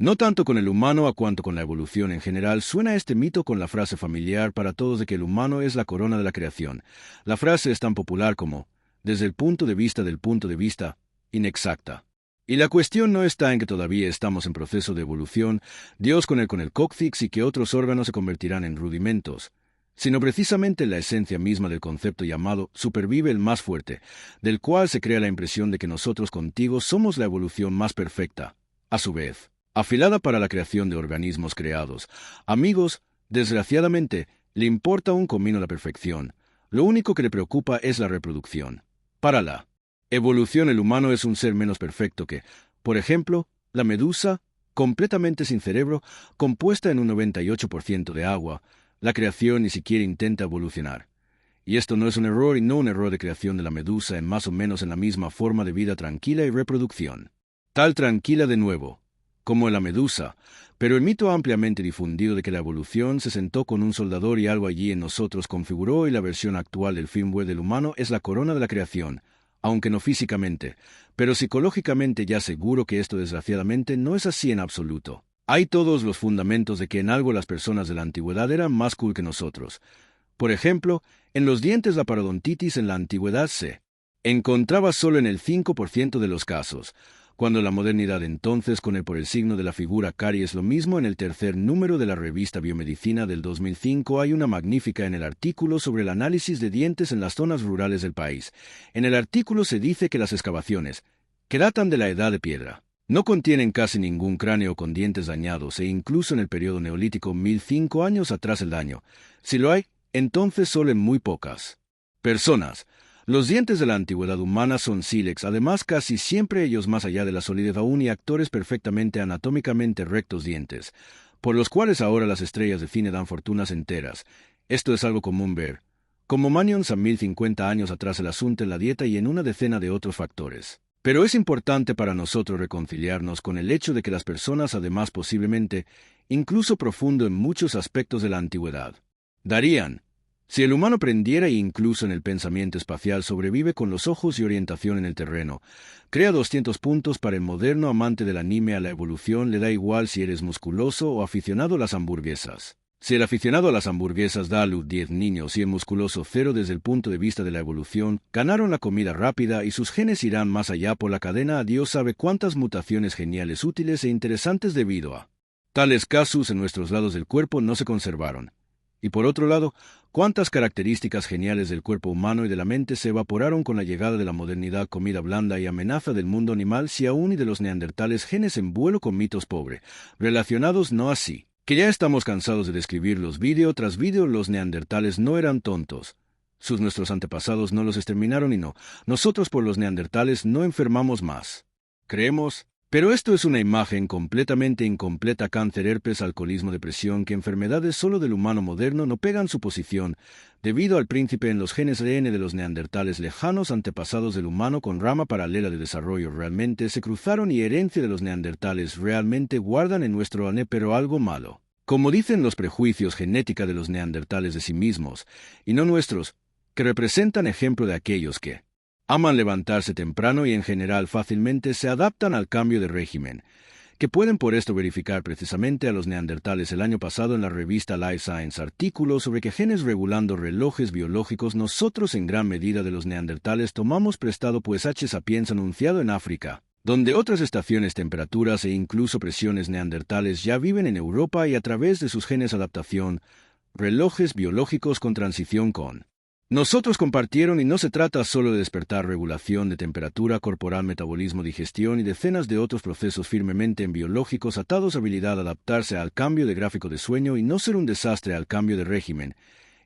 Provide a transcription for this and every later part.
No tanto con el humano a cuanto con la evolución en general, suena este mito con la frase familiar para todos de que el humano es la corona de la creación. La frase es tan popular como, desde el punto de vista, inexacta. Y la cuestión no está en que todavía estamos en proceso de evolución, Dios con el cóccix y que otros órganos se convertirán en rudimentos, sino precisamente la esencia misma del concepto llamado supervive el más fuerte, del cual se crea la impresión de que nosotros contigo somos la evolución más perfecta, a su vez, afilada para la creación de organismos creados. Amigos, desgraciadamente, le importa un comino la perfección, lo único que le preocupa es la reproducción. Para la evolución el humano es un ser menos perfecto que, por ejemplo, la medusa, completamente sin cerebro, compuesta en un 98% de agua. La creación ni siquiera intenta evolucionar. Y esto no es un error y no un error de creación de la medusa en más o menos en la misma forma de vida tranquila y reproducción. Tal tranquila de nuevo, como en la medusa, pero el mito ampliamente difundido de que la evolución se sentó con un soldador y algo allí en nosotros configuró y la versión actual del firmware del humano es la corona de la creación, aunque no físicamente, pero psicológicamente ya seguro que esto desgraciadamente no es así en absoluto. Hay todos los fundamentos de que en algo las personas de la antigüedad eran más cool que nosotros. Por ejemplo, en los dientes la parodontitis en la antigüedad se encontraba solo en el 5% de los casos, cuando la modernidad entonces con el por el signo de la figura caries lo mismo. En el tercer número de la revista Biomedicina del 2005 hay una magnífica en el artículo sobre el análisis de dientes en las zonas rurales del país. En el artículo se dice que las excavaciones, que datan de la edad de piedra, no contienen casi ningún cráneo con dientes dañados e incluso en el periodo neolítico 1005 años atrás el daño. Si lo hay, entonces solo en muy pocas personas. Los dientes de la antigüedad humana son sílex, además casi siempre ellos más allá de la solidez aún y actores perfectamente anatómicamente rectos dientes, por los cuales ahora las estrellas de cine dan fortunas enteras. Esto es algo común ver, como Manions a 1050 años atrás el asunto en la dieta y en una decena de otros factores. Pero es importante para nosotros reconciliarnos con el hecho de que las personas, además posiblemente, incluso profundo en muchos aspectos de la antigüedad, darían, si el humano prendiera e incluso en el pensamiento espacial sobrevive con los ojos y orientación en el terreno, crea 200 puntos para el moderno amante del anime a la evolución, le da igual si eres musculoso o aficionado a las hamburguesas. Si el aficionado a las hamburguesas da a luz 10 niños y el musculoso 0 desde el punto de vista de la evolución, ganaron la comida rápida y sus genes irán más allá por la cadena a Dios sabe cuántas mutaciones geniales útiles e interesantes debido a tales casos en nuestros lados del cuerpo no se conservaron. Y por otro lado, cuántas características geniales del cuerpo humano y de la mente se evaporaron con la llegada de la modernidad, comida blanda y amenaza del mundo animal, si aún y de los neandertales genes en vuelo con mitos pobre, relacionados no así. Que ya estamos cansados de describirlos vídeo tras vídeo. Los neandertales no eran tontos. Nuestros antepasados no los exterminaron y no, nosotros por los neandertales no enfermamos más. Creemos, pero esto es una imagen completamente incompleta. Cáncer, herpes, alcoholismo, depresión, que enfermedades solo del humano moderno no pegan su posición, debido al príncipe en los genes ADN de los neandertales lejanos antepasados del humano con rama paralela de desarrollo realmente se cruzaron y herencia de los neandertales realmente guardan en nuestro ADN, pero algo malo. Como dicen los prejuicios genética de los neandertales de sí mismos, y no nuestros, que representan ejemplo de aquellos que aman levantarse temprano y en general fácilmente se adaptan al cambio de régimen, que pueden por esto verificar precisamente a los neandertales el año pasado en la revista Life Science artículo sobre que genes regulando relojes biológicos. Nosotros en gran medida de los neandertales tomamos prestado pues H. sapiens anunciado en África, donde otras estaciones, temperaturas e incluso presiones neandertales ya viven en Europa y a través de sus genes adaptación, relojes biológicos con transición con nosotros compartieron. Y no se trata solo de despertar regulación de temperatura corporal, metabolismo, digestión y decenas de otros procesos firmemente en biológicos atados a habilidad a adaptarse al cambio de gráfico de sueño y no ser un desastre al cambio de régimen.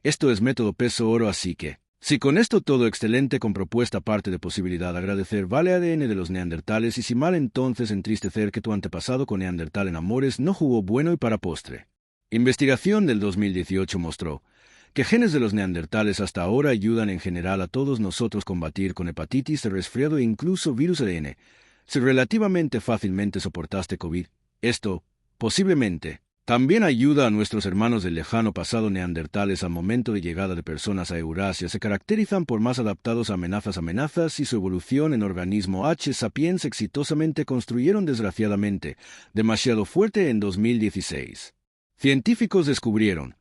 Esto es método peso oro, así que, si con esto todo excelente con propuesta parte de posibilidad agradecer vale ADN de los neandertales y si mal entonces entristecer que tu antepasado con neandertal en amores no jugó bueno y para postre. Investigación del 2018 mostró que genes de los neandertales hasta ahora ayudan en general a todos nosotros combatir con hepatitis, resfriado e incluso virus ADN. Si relativamente fácilmente soportaste COVID, esto, posiblemente, También ayuda a nuestros hermanos del lejano pasado neandertales al momento de llegada de personas a Eurasia. Se caracterizan por más adaptados a amenazas y su evolución en organismo H. sapiens exitosamente construyeron desgraciadamente demasiado fuerte en 2016. Científicos descubrieron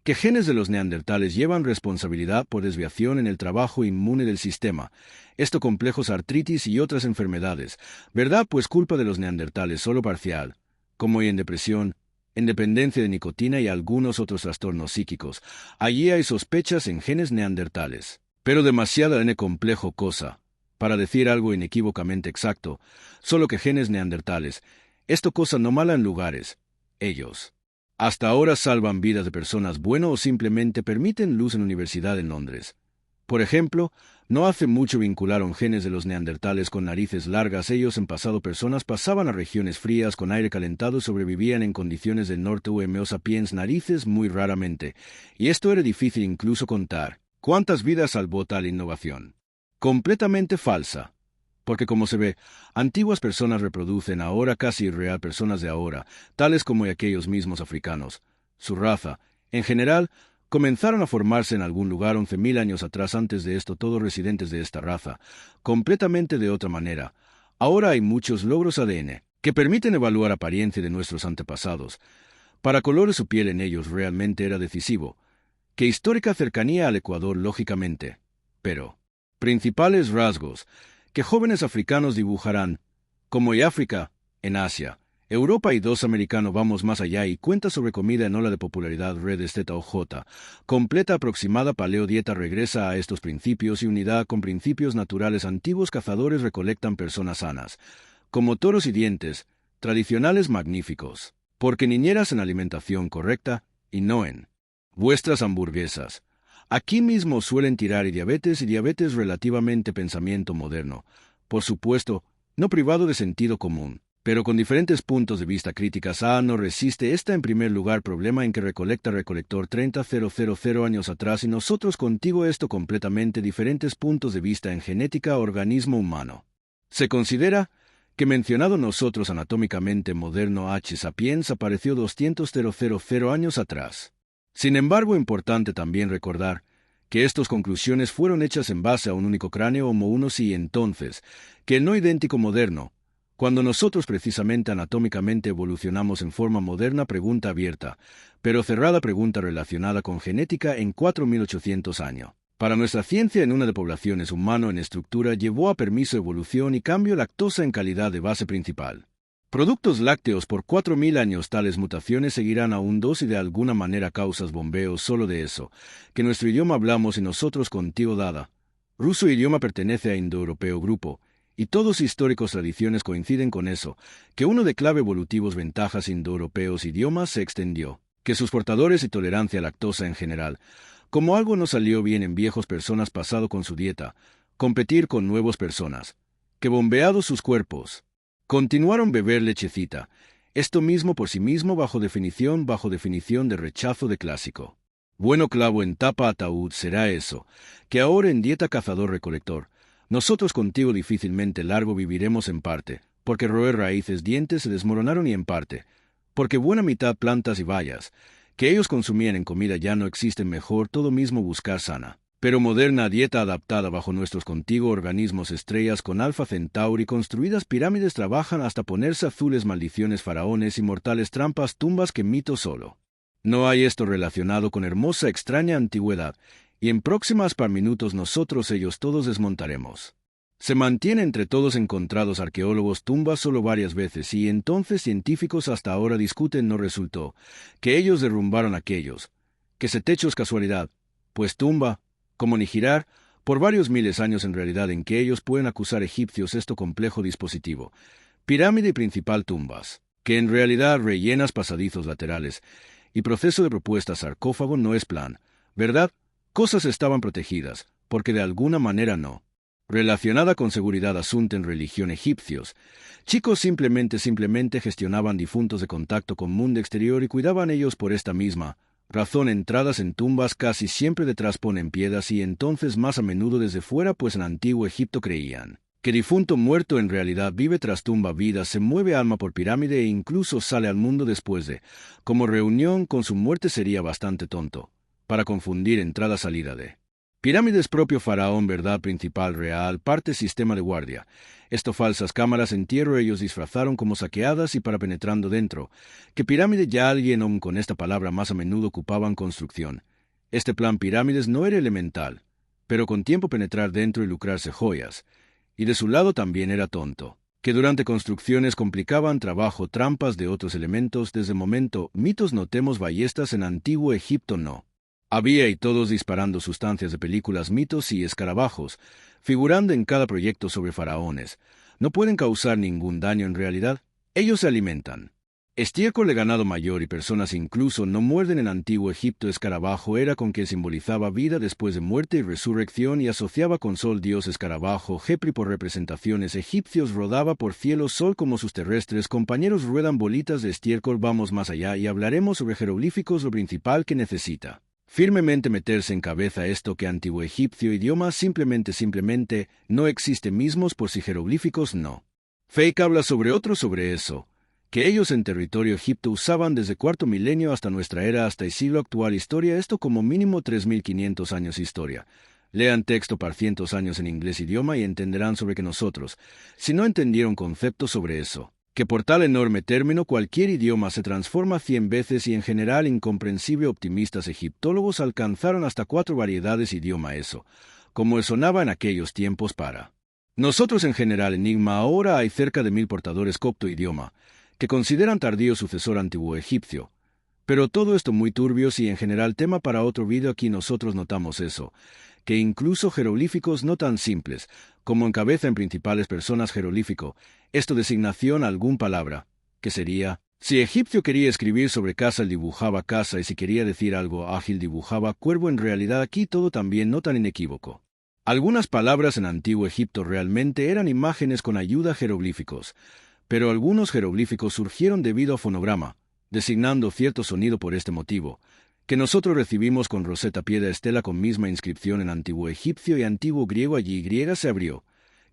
que genes de los neandertales llevan responsabilidad por desviación en el trabajo inmune del sistema, esto complejos artritis y otras enfermedades, ¿verdad? Pues culpa de los neandertales solo parcial, como en depresión, en dependencia de nicotina y algunos otros trastornos psíquicos. Allí hay sospechas en genes neandertales, pero demasiada N complejo cosa, para decir algo inequívocamente exacto, solo que genes neandertales, esto cosa no mala en lugares, ellos. Hasta ahora salvan vidas de personas bueno o simplemente permiten luz en universidad en Londres. Por ejemplo, no hace mucho vincularon genes de los neandertales con narices largas. Ellos en pasado personas pasaban a regiones frías con aire calentado y sobrevivían en condiciones del norte. Homo sapiens narices muy raramente, y esto era difícil incluso contar. ¿Cuántas vidas salvó tal innovación? Completamente falsa. Porque como se ve, antiguas personas reproducen ahora casi irreal personas de ahora, tales como aquellos mismos africanos. Su raza, en general, comenzaron a formarse en algún lugar 11.000 años atrás. Antes de esto todos residentes de esta raza, completamente de otra manera. Ahora hay muchos logros ADN, que permiten evaluar apariencia de nuestros antepasados. Para colores su piel en ellos realmente era decisivo, que histórica cercanía al Ecuador lógicamente. Pero, principales rasgos, que jóvenes africanos dibujarán, como en África, en Asia, Europa y dos americanos. Vamos más allá y cuenta sobre comida en ola de popularidad. Redes ZOJ, completa aproximada paleo dieta regresa a estos principios y unidad con principios naturales. Antiguos cazadores recolectan personas sanas, como toros y dientes, tradicionales magníficos, porque niñeras en alimentación correcta y no en vuestras hamburguesas. Aquí mismo suelen tirar y diabetes relativamente pensamiento moderno, por supuesto, no privado de sentido común, pero con diferentes puntos de vista críticas. No resiste esta en primer lugar problema en que recolector 30.000 años atrás y nosotros contigo esto completamente diferentes puntos de vista en genética organismo humano. Se considera que mencionado nosotros anatómicamente moderno H. sapiens apareció 200.000 años atrás. Sin embargo, importante también recordar que estas conclusiones fueron hechas en base a un único cráneo Homo unos y entonces, que el no idéntico moderno, cuando nosotros precisamente anatómicamente evolucionamos en forma moderna. Pregunta abierta, pero cerrada pregunta relacionada con genética en 4.800 años. Para nuestra ciencia en una de poblaciones humano en estructura llevó a permiso evolución y cambio lactosa en calidad de base principal. Productos lácteos por 4.000 años. Tales mutaciones seguirán aún dos y de alguna manera causas bombeos solo de eso, que nuestro idioma hablamos y nosotros contigo dada. Ruso idioma pertenece a indoeuropeo grupo, y todos históricos tradiciones coinciden con eso, que uno de clave evolutivos ventajas indoeuropeos idiomas se extendió, que sus portadores y tolerancia a lactosa en general, como algo no salió bien en viejos personas pasado con su dieta, competir con nuevos personas, que bombeados sus cuerpos, continuaron beber lechecita, esto mismo por sí mismo bajo definición de rechazo de clásico. Bueno clavo en tapa ataúd será eso, que ahora en dieta cazador-recolector, nosotros contigo difícilmente largo viviremos en parte, porque roer raíces dientes se desmoronaron y en parte, porque buena mitad plantas y bayas, que ellos consumían en comida ya no existen mejor todo mismo buscar sana. Pero moderna dieta adaptada bajo nuestros contigo organismos estrellas con Alfa Centauri construidas pirámides trabajan hasta ponerse azules maldiciones faraones y mortales trampas tumbas que mito solo. No hay esto relacionado con hermosa extraña antigüedad, y en próximas par minutos nosotros ellos todos desmontaremos. Se mantiene entre todos encontrados arqueólogos tumbas solo varias veces y entonces científicos hasta ahora discuten no resultó, que ellos derrumbaron aquellos, que ese techo es casualidad, pues tumba, como ni girar, por varios miles años en realidad en que ellos pueden acusar egipcios esto complejo dispositivo, pirámide y principal tumbas, que en realidad rellenas pasadizos laterales, y proceso de propuesta sarcófago no es plan, ¿verdad? Cosas estaban protegidas, porque de alguna manera no. Relacionada con seguridad asunto en religión egipcios, chicos simplemente gestionaban difuntos de contacto con mundo exterior y cuidaban ellos por esta misma razón entradas en tumbas casi siempre detrás ponen piedras y entonces más a menudo desde fuera pues en antiguo Egipto creían Que difunto muerto en realidad vive tras tumba vida, se mueve alma por pirámide e incluso sale al mundo después de, como reunión con su muerte sería bastante tonto, para confundir entrada-salida de. Pirámides propio faraón, verdad principal real, parte sistema de guardia. Esto falsas cámaras entierro ellos disfrazaron como saqueadas y para penetrando dentro. Que pirámide ya alguien aun con esta palabra más a menudo ocupaban construcción. Este plan pirámides no era elemental, pero con tiempo penetrar dentro y lucrarse joyas. Y de su lado también era tonto, que durante construcciones complicaban trabajo trampas de otros elementos desde momento, mitos notemos ballestas en antiguo Egipto no. Había y todos disparando sustancias de películas mitos y escarabajos, figurando en cada proyecto sobre faraones. No pueden causar ningún daño en realidad, ellos se alimentan. Estiércol de ganado mayor y personas incluso no muerden en antiguo Egipto escarabajo era con que simbolizaba vida después de muerte y resurrección y asociaba con sol dios escarabajo, Jepri por representaciones egipcios rodaba por cielo sol como sus terrestres compañeros ruedan bolitas de estiércol vamos más allá y hablaremos sobre jeroglíficos lo principal que necesita. Firmemente meterse en cabeza esto que antiguo egipcio idioma simplemente no existe mismos por si jeroglíficos no. Fake habla sobre eso. Que ellos en territorio Egipto usaban desde cuarto milenio hasta nuestra era hasta el siglo actual historia esto como mínimo 3500 años historia. Lean texto par cientos años en inglés idioma y entenderán sobre que nosotros, si no entendieron conceptos sobre eso, que por tal enorme término cualquier idioma se transforma 100 veces y en general incomprensible optimistas egiptólogos alcanzaron hasta 4 variedades idioma eso, como sonaba en aquellos tiempos para. Nosotros en general enigma ahora hay cerca de 1000 portadores copto idioma, que consideran tardío sucesor antiguo egipcio. Pero todo esto muy turbios y en general tema para otro vídeo aquí nosotros notamos eso, que incluso jeroglíficos no tan simples, como encabeza en principales personas jeroglífico, esto designación algún palabra, que sería, si egipcio quería escribir sobre casa él dibujaba casa y si quería decir algo ágil dibujaba cuervo en realidad aquí todo también no tan inequívoco. Algunas palabras en antiguo Egipto realmente eran imágenes con ayuda jeroglíficos, pero algunos jeroglíficos surgieron debido a fonograma, designando cierto sonido por este motivo, que nosotros recibimos con Rosetta Piedra Estela con misma inscripción en antiguo egipcio y antiguo griego allí griega se abrió,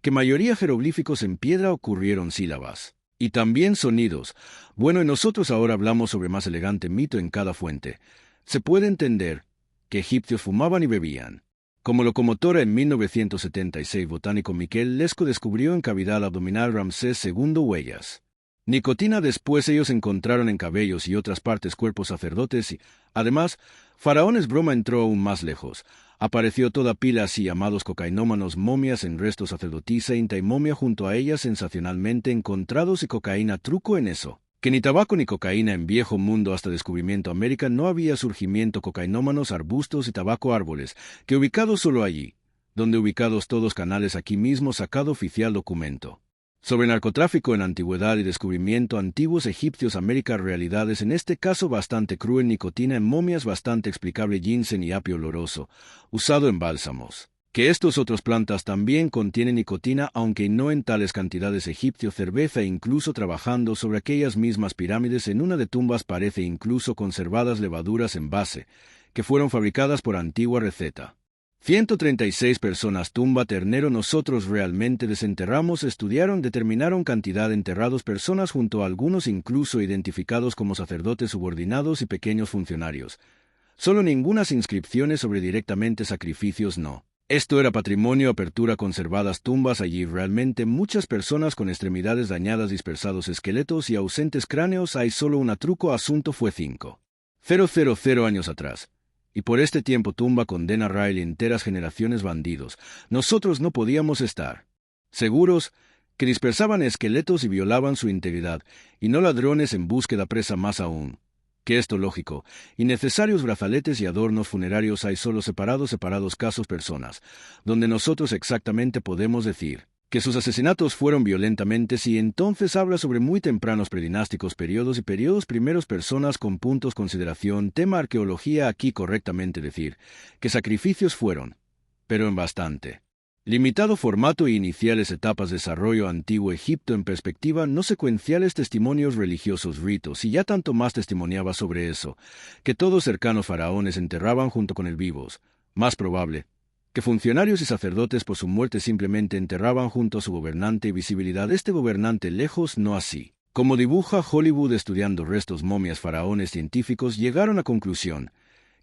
que mayoría jeroglíficos en piedra ocurrieron sílabas, y también sonidos. Bueno, y nosotros ahora hablamos sobre más elegante mito en cada fuente. Se puede entender que egipcios fumaban y bebían. Como locomotora en 1976 botánico Miquel Lesco descubrió en cavidad abdominal Ramsés II huellas. Nicotina después ellos encontraron en cabellos y otras partes cuerpos sacerdotes y, además, faraones broma entró aún más lejos. Apareció toda pila así llamados cocainómanos momias en restos sacerdotisa y momia junto a ellas sensacionalmente encontrados y cocaína truco en eso. Que ni tabaco ni cocaína en viejo mundo hasta descubrimiento América no había surgimiento cocainómanos arbustos y tabaco árboles, que ubicados solo allí, donde ubicados todos canales aquí mismo sacado oficial documento. Sobre narcotráfico en antigüedad y descubrimiento antiguos egipcios América realidades en este caso bastante cruel nicotina en momias bastante explicable ginseng y apio oloroso, usado en bálsamos. Que estos otros plantas también contienen nicotina aunque no en tales cantidades egipcio cerveza e incluso trabajando sobre aquellas mismas pirámides en una de tumbas parece incluso conservadas levaduras en base, que fueron fabricadas por antigua receta. 136 personas tumba ternero nosotros realmente desenterramos estudiaron determinaron cantidad de enterrados personas junto a algunos incluso identificados como sacerdotes subordinados y pequeños funcionarios. Solo ningunas inscripciones sobre directamente sacrificios no. Esto era patrimonio apertura conservadas tumbas allí realmente muchas personas con extremidades dañadas dispersados esqueletos y ausentes cráneos hay solo un truco asunto fue 5.000 años atrás. Y por este tiempo tumba condena Riley enteras generaciones bandidos. Nosotros no podíamos estar seguros que dispersaban esqueletos y violaban su integridad, y no ladrones en búsqueda presa más aún. Que esto lógico, y necesarios brazaletes y adornos funerarios hay solo separados casos personas, donde nosotros exactamente podemos decir que sus asesinatos fueron violentamente y entonces habla sobre muy tempranos predinásticos periodos y periodos primeros personas con puntos consideración tema arqueología aquí correctamente decir que sacrificios fueron, pero en bastante limitado formato y iniciales etapas desarrollo antiguo Egipto en perspectiva no secuenciales testimonios religiosos ritos y ya tanto más testimoniaba sobre eso, que todos cercanos faraones enterraban junto con el vivos, más probable, que funcionarios y sacerdotes por su muerte simplemente enterraban junto a su gobernante y visibilidad este gobernante lejos, no así. Como dibuja Hollywood estudiando restos momias faraones científicos, llegaron a conclusión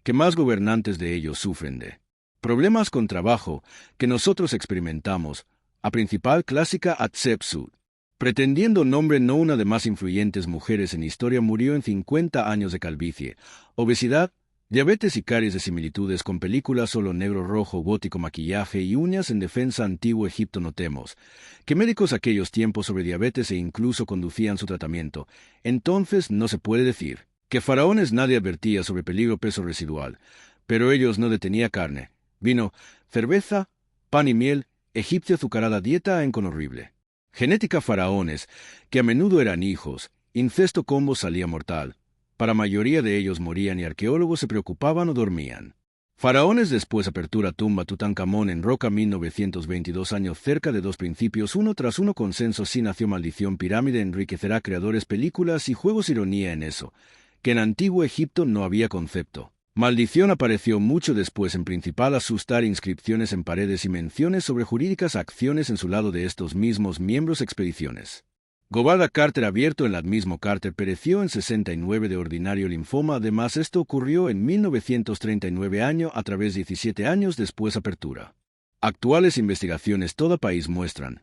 que más gobernantes de ellos sufren de problemas con trabajo que nosotros experimentamos, a principal clásica Hatshepsut. Pretendiendo nombre no una de más influyentes mujeres en historia, murió en 50 años de calvicie, obesidad, diabetes y caries de similitudes con películas solo negro, rojo, gótico, maquillaje y uñas. En defensa antiguo Egipto notemos que médicos aquellos tiempos sobre diabetes e incluso conducían su tratamiento. Entonces no se puede decir que faraones nadie advertía sobre peligro peso residual, pero ellos no detenía carne, vino, cerveza, pan y miel, egipcia azucarada, dieta en horrible. Genética faraones, que a menudo eran hijos, incesto combo salía mortal. Para mayoría de ellos morían y arqueólogos se preocupaban o dormían. Faraones después apertura tumba Tutankamón en Roca 1922 años cerca de dos principios uno tras uno consenso sí nació maldición pirámide enriquecerá creadores películas y juegos ironía en eso, que en antiguo Egipto no había concepto. Maldición apareció mucho después en principal asustar inscripciones en paredes y menciones sobre jurídicas acciones en su lado de estos mismos miembros expediciones. Gobarda Carter abierto en el mismo Carter pereció en 69 de ordinario linfoma. Además esto ocurrió en 1939 año a través de 17 años después apertura. Actuales investigaciones todo país muestran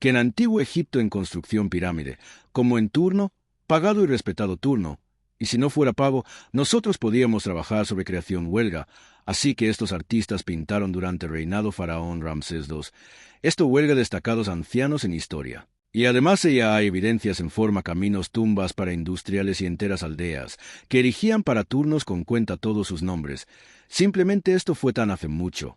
que en antiguo Egipto en construcción pirámide, como en turno, pagado y respetado turno, y si no fuera pago, nosotros podíamos trabajar sobre creación huelga, así que estos artistas pintaron durante el reinado faraón Ramsés II, esto huelga destacados ancianos en historia. Y además ya hay evidencias en forma caminos tumbas para industriales y enteras aldeas, que erigían para turnos con cuenta todos sus nombres. Simplemente esto fue tan hace mucho,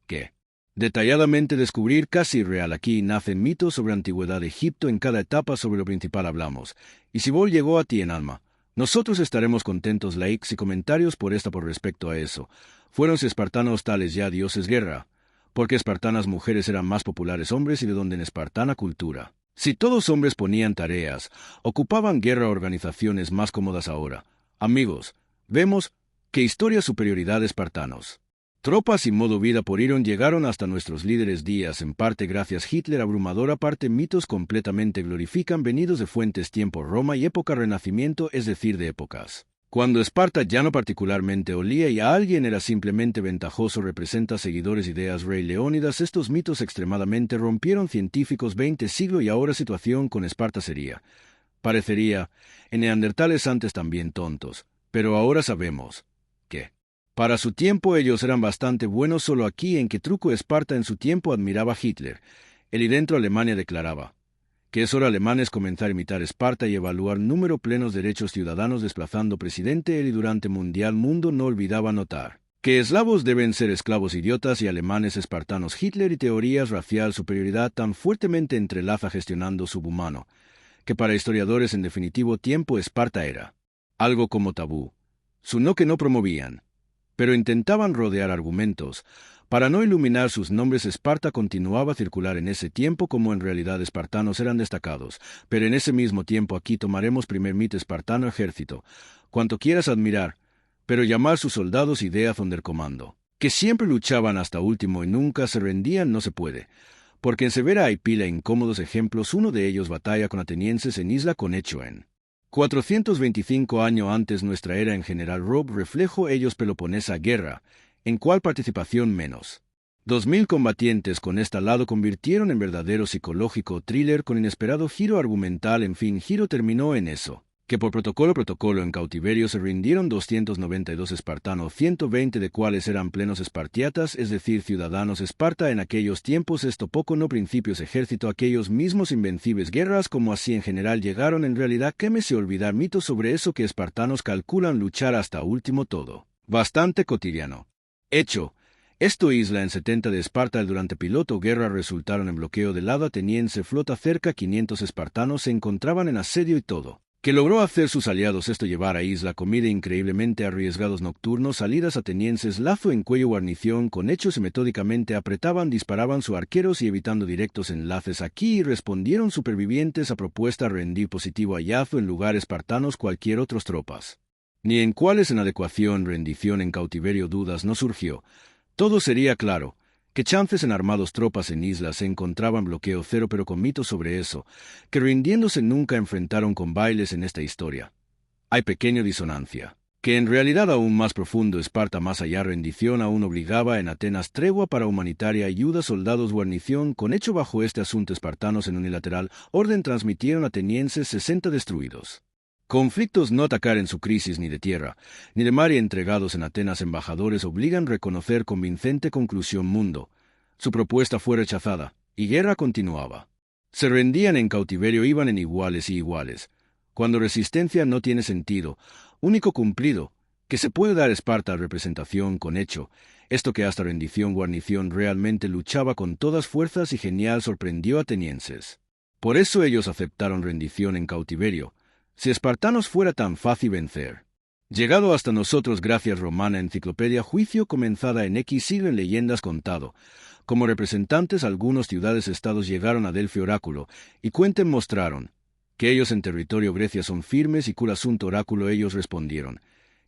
que detalladamente descubrir casi real aquí nacen mitos sobre antigüedad de Egipto en cada etapa sobre lo principal hablamos. Y si Bol llegó a ti en alma, nosotros estaremos contentos likes y comentarios por respecto a eso. Fueron espartanos tales ya dioses guerra, porque espartanas mujeres eran más populares hombres y de donde en espartana cultura. Si todos hombres ponían tareas, ocupaban guerra organizaciones más cómodas ahora. Amigos, vemos que historia superioridad espartanos. Tropas y modo vida por Iron llegaron hasta nuestros líderes días en parte gracias Hitler abrumadora parte mitos completamente glorifican venidos de fuentes tiempo Roma y época renacimiento es decir de épocas. Cuando Esparta ya no particularmente olía y a alguien era simplemente ventajoso representa seguidores ideas Rey Leónidas estos mitos extremadamente rompieron científicos 20 siglos y ahora situación con Esparta sería. Parecería, en neandertales antes también tontos, pero ahora sabemos que para su tiempo ellos eran bastante buenos solo aquí en que truco Esparta en su tiempo admiraba a Hitler. Él y dentro Alemania declaraba que es hora alemanes comenzar a imitar Esparta y evaluar número plenos derechos ciudadanos desplazando presidente él y durante mundial mundo no olvidaba notar que eslavos deben ser esclavos idiotas y alemanes espartanos Hitler y teorías racial superioridad tan fuertemente entrelaza gestionando subhumano, que para historiadores en definitivo tiempo Esparta era algo como tabú, su no que no promovían, pero intentaban rodear argumentos. Para no iluminar sus nombres Esparta continuaba a circular en ese tiempo como en realidad espartanos eran destacados, pero en ese mismo tiempo aquí tomaremos primer mito espartano ejército, cuanto quieras admirar, pero llamar sus soldados idea Sonderkommando, que siempre luchaban hasta último y nunca se rendían no se puede, porque en Severa hay pila incómodos ejemplos uno de ellos batalla con atenienses en Isla con hecho en 425 años antes nuestra era en general Rob reflejo ellos Peloponesa guerra, en cual participación menos. 2000 combatientes con este lado convirtieron en verdadero psicológico thriller con inesperado giro argumental en fin giro terminó en eso, que por protocolo en cautiverio se rindieron 292 espartanos 120 de cuales eran plenos espartiatas es decir ciudadanos Esparta en aquellos tiempos esto poco no principios ejército aquellos mismos invencibles guerras como así en general llegaron en realidad quémese olvidar mitos sobre eso que espartanos calculan luchar hasta último todo, bastante cotidiano. Hecho, esto isla en 70 de Esparta durante piloto guerra resultaron en bloqueo del lado ateniense flota cerca 500 espartanos se encontraban en asedio y todo, que logró hacer sus aliados esto llevar a isla comida increíblemente arriesgados nocturnos salidas atenienses lazo en cuello guarnición con hechos y metódicamente apretaban disparaban sus arqueros y evitando directos enlaces aquí y respondieron supervivientes a propuesta rendir positivo hallazgo en lugar espartanos cualquier otros tropas. Ni en cuáles en adecuación rendición en cautiverio dudas no surgió. Todo sería claro, que chances en armados tropas en islas se encontraban bloqueo cero pero con mitos sobre eso, que rindiéndose nunca enfrentaron con bailes en esta historia. Hay pequeña disonancia, que en realidad aún más profundo Esparta más allá rendición aún obligaba en Atenas tregua para humanitaria ayuda soldados guarnición con hecho bajo este asunto espartanos en unilateral orden transmitieron atenienses 60 destruidos. Conflictos no atacar en su crisis ni de tierra, ni de mar y entregados en Atenas embajadores obligan reconocer convincente conclusión mundo. Su propuesta fue rechazada, y guerra continuaba. Se rendían en cautiverio iban en iguales y iguales. Cuando resistencia no tiene sentido, único cumplido, que se puede dar Esparta representación con hecho, esto que hasta rendición guarnición realmente luchaba con todas fuerzas y genial sorprendió a atenienses. Por eso ellos aceptaron rendición en cautiverio, si espartanos fuera tan fácil vencer. Llegado hasta nosotros gracias romana enciclopedia juicio comenzada en X siglo en leyendas contado, como representantes algunos ciudades-estados llegaron a Delfi oráculo, y cuenten mostraron, que ellos en territorio Grecia son firmes y cul asunto oráculo ellos respondieron,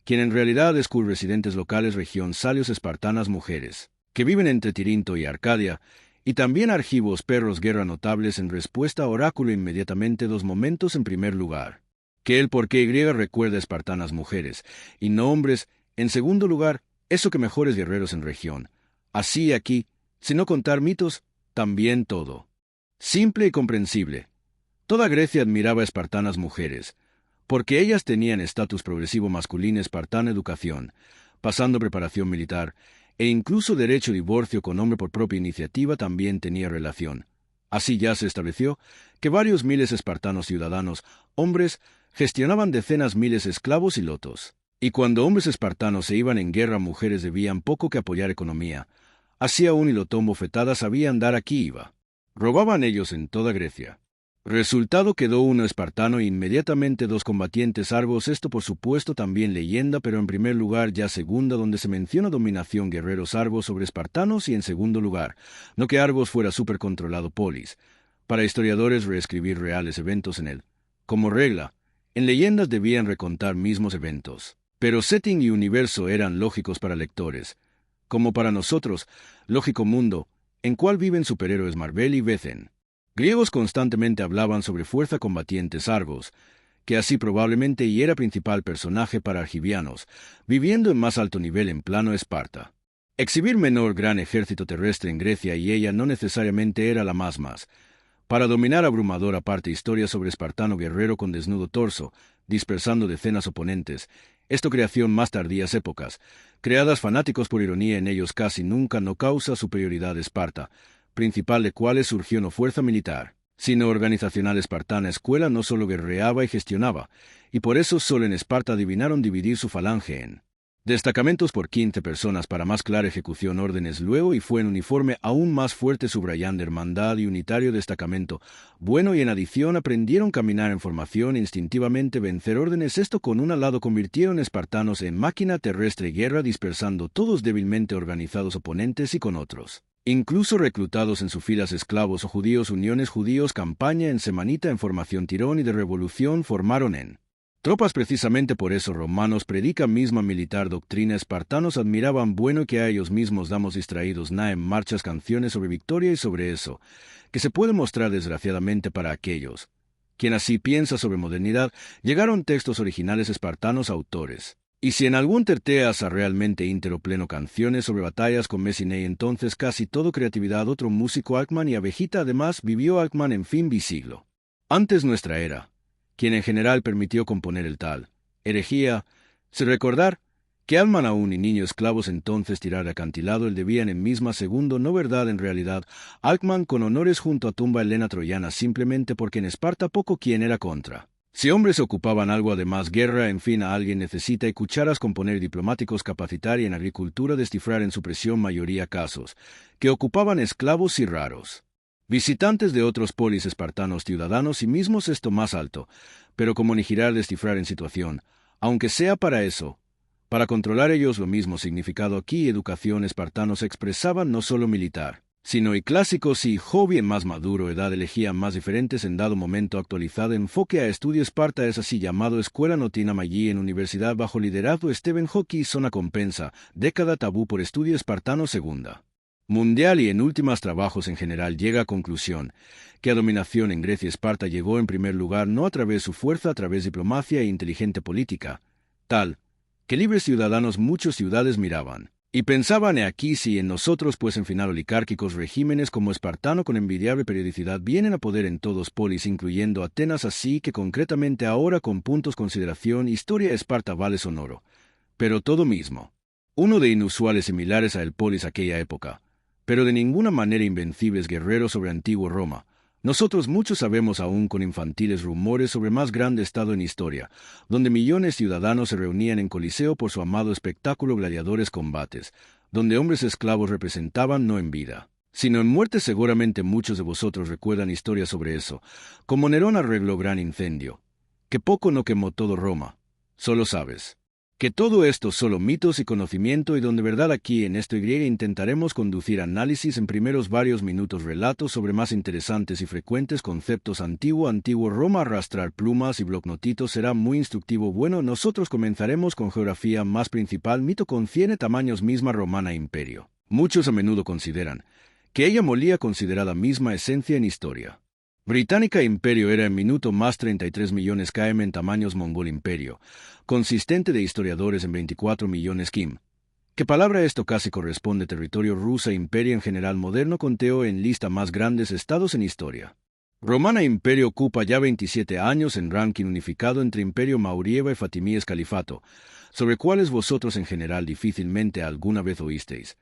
quien en realidad es cul residentes locales región salios espartanas mujeres, que viven entre Tirinto y Arcadia, y también argivos perros guerra notables en respuesta a oráculo inmediatamente dos momentos en primer lugar, que el porqué griega recuerda espartanas mujeres, y no hombres, en segundo lugar, eso que mejores guerreros en región, así aquí, si no contar mitos, también todo. Simple y comprensible. Toda Grecia admiraba espartanas mujeres, porque ellas tenían estatus progresivo masculino espartana educación, pasando preparación militar, e incluso derecho a divorcio con hombre por propia iniciativa también tenía relación. Así ya se estableció que varios miles espartanos ciudadanos, hombres, gestionaban decenas miles esclavos y lotos. Y cuando hombres espartanos se iban en guerra mujeres debían poco que apoyar economía. Así aún y lotón bofetadas sabían dar aquí iba. Robaban ellos en toda Grecia. Resultado quedó uno espartano e inmediatamente dos combatientes Argos, esto por supuesto también leyenda, pero en primer lugar ya segunda donde se menciona dominación guerreros Argos sobre espartanos y en segundo lugar, no que Argos fuera supercontrolado polis, para historiadores reescribir reales eventos en él. Como regla, en leyendas debían recontar mismos eventos, pero setting y universo eran lógicos para lectores, como para nosotros, lógico mundo, en cual viven superhéroes Marvel y Bethen. Griegos constantemente hablaban sobre fuerza combatientes Argos, que así probablemente y era principal personaje para argivianos, viviendo en más alto nivel en plano Esparta. Exhibir menor gran ejército terrestre en Grecia y ella no necesariamente era la más. Para dominar abrumadora parte historia sobre espartano guerrero con desnudo torso, dispersando decenas oponentes, esto creación más tardías épocas, creadas fanáticos por ironía en ellos casi nunca no causa superioridad de Esparta, principal de cuales surgió no fuerza militar, sino organizacional espartana escuela no solo guerreaba y gestionaba, y por eso solo en Esparta adivinaron dividir su falange en destacamentos por 15 personas para más clara ejecución órdenes luego y fue en uniforme aún más fuerte subrayando hermandad y unitario destacamento, bueno y en adición aprendieron caminar en formación instintivamente vencer órdenes esto con un lado convirtieron espartanos en máquina terrestre guerra dispersando todos débilmente organizados oponentes y con otros. Incluso reclutados en sus filas esclavos o judíos uniones judíos campaña en semanita en formación tirón y de revolución formaron en tropas precisamente por eso romanos predica misma militar doctrina espartanos admiraban bueno que a ellos mismos damos distraídos en marchas canciones sobre victoria y sobre eso, que se puede mostrar desgraciadamente para aquellos, quien así piensa sobre modernidad, llegaron textos originales espartanos autores. Y si en algún terteas a realmente íntero pleno canciones sobre batallas con Messinei entonces casi todo creatividad otro músico Alcman y abejita además vivió Alcman en fin bisiglo. Antes nuestra era, quien en general permitió componer el tal herejía, se recordar que Alman aún y niño esclavos entonces tirar acantilado el debían en misma segundo no verdad en realidad, Alcman con honores junto a tumba Helena troyana simplemente porque en Esparta poco quien era contra. Si hombres ocupaban algo además guerra, en fin a alguien necesita y cucharas componer diplomáticos capacitar y en agricultura descifrar en supresión mayoría casos, que ocupaban esclavos y raros. Visitantes de otros polis espartanos ciudadanos y mismos esto más alto, pero como ni girar descifrar en situación, aunque sea para eso, para controlar ellos lo mismo significado aquí educación espartanos expresaban no solo militar, sino y clásicos y hobby en más maduro edad elegían más diferentes en dado momento actualizado enfoque a estudio Esparta es así llamado Escuela Notina Maggi en Universidad bajo liderazgo Stephen Hawking zona compensa, década tabú por estudio espartano segunda. mundial y en últimas trabajos en general llega a conclusión que la dominación en Grecia y Esparta llegó en primer lugar no a través de su fuerza, a través de diplomacia e inteligente política, tal que libres ciudadanos muchas ciudades miraban. Y pensaban aquí si en nosotros pues en final oligárquicos regímenes como espartano con envidiable periodicidad vienen a poder en todos polis incluyendo Atenas así que concretamente ahora con puntos consideración historia Esparta vale sonoro. Pero todo mismo. Uno de inusuales similares a el polis aquella época, pero de ninguna manera invencibles guerreros sobre antiguo Roma. Nosotros muchos sabemos aún con infantiles rumores sobre más grande estado en historia, donde millones de ciudadanos se reunían en Coliseo por su amado espectáculo gladiadores combates, donde hombres esclavos representaban no en vida, sino en muerte. Seguramente muchos de vosotros recuerdan historias sobre eso, como Nerón arregló gran incendio, que poco no quemó todo Roma. Solo sabes que todo esto solo mitos y conocimiento y donde verdad aquí en esto y intentaremos conducir análisis en primeros varios minutos relatos sobre más interesantes y frecuentes conceptos antiguo Roma arrastrar plumas y blocnotitos será muy instructivo. Bueno, nosotros comenzaremos con geografía más principal mito con 100 tamaños misma romana imperio. Muchos a menudo consideran que ella molía considerada misma esencia en historia. Británica Imperio era en minuto más 33 millones km en tamaños Mongol Imperio, consistente de historiadores en 24 millones km. ¿Qué palabra esto casi corresponde territorio rusa Imperio en general moderno conteo en lista más grandes estados en historia? Romana Imperio ocupa ya 27 años en ranking unificado entre Imperio Maurieva y Fatimíes Califato, sobre cuales vosotros en general difícilmente alguna vez oísteis.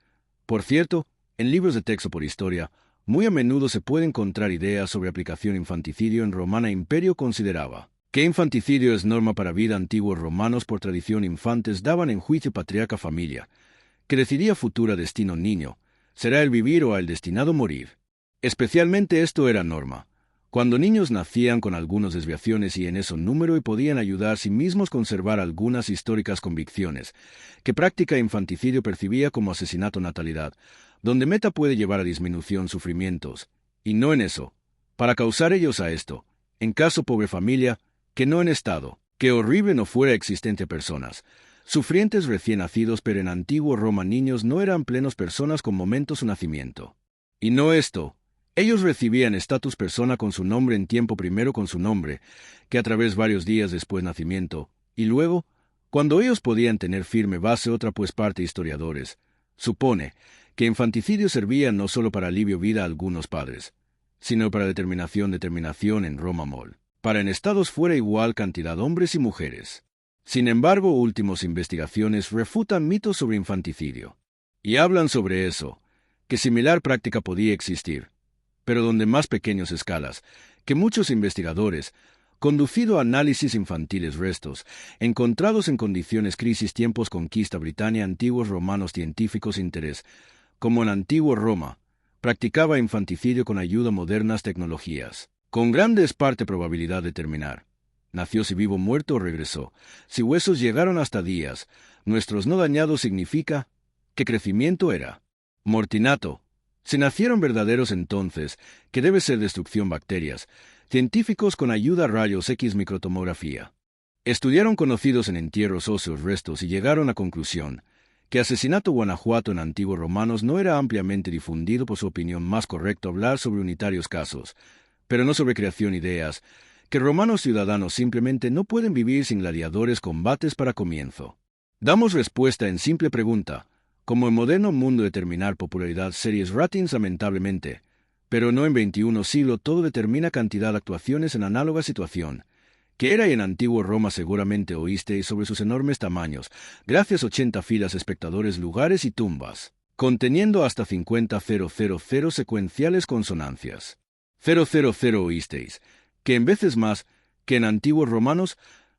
Por cierto, en libros de texto por historia, muy a menudo se puede encontrar ideas sobre aplicación infanticidio en Romana Imperio consideraba que infanticidio es norma para vida antiguos romanos por tradición infantes daban en juicio patriarca familia, que decidía futura destino niño, será el vivir o el destinado morir. Especialmente esto era norma, cuando niños nacían con algunas desviaciones y en eso número y podían ayudar sí mismos conservar algunas históricas convicciones, que práctica infanticidio percibía como asesinato natalidad, donde meta puede llevar a disminución sufrimientos, y no en eso, para causar ellos a esto, en caso pobre familia, que no en estado, que horrible no fuera existente personas, sufrientes recién nacidos pero en antiguo Roma niños no eran plenos personas con momento su nacimiento. Y no esto, ellos recibían estatus persona con su nombre en tiempo primero con su nombre, que a través varios días después nacimiento, y luego, cuando ellos podían tener firme base otra pues parte historiadores, supone que infanticidio servía no solo para alivio vida a algunos padres, sino para determinación en Roma mol, para en estados fuera igual cantidad hombres y mujeres. Sin embargo, últimas investigaciones refutan mitos sobre infanticidio, y hablan sobre eso, que similar práctica podía existir, pero donde más pequeñas escalas, que muchos investigadores, conducido a análisis infantiles restos, encontrados en condiciones crisis tiempos conquista Britania antiguos romanos científicos interés, como en antiguo Roma, practicaba infanticidio con ayuda modernas tecnologías, con grandes parte probabilidad de terminar. Nació si vivo muerto o regresó, si huesos llegaron hasta días, nuestros no dañados significa que crecimiento era. Mortinato, si nacieron verdaderos entonces, que debe ser destrucción bacterias, científicos con ayuda rayos X microtomografía. Estudiaron conocidos en entierros óseos restos y llegaron a conclusión que asesinato Guanajuato en antiguos romanos no era ampliamente difundido por su opinión más correcto hablar sobre unitarios casos, pero no sobre creación ideas, que romanos ciudadanos simplemente no pueden vivir sin gladiadores combates para comienzo. Damos respuesta en simple pregunta, como en moderno mundo determinar popularidad series ratings lamentablemente, pero no en 21 siglo todo determina cantidad de actuaciones en análoga situación, que era en antiguo Roma seguramente oísteis sobre sus enormes tamaños, gracias 80 filas espectadores lugares y tumbas, conteniendo hasta 50,000 secuenciales consonancias. 000 oísteis, que en veces más que en antiguos romanos,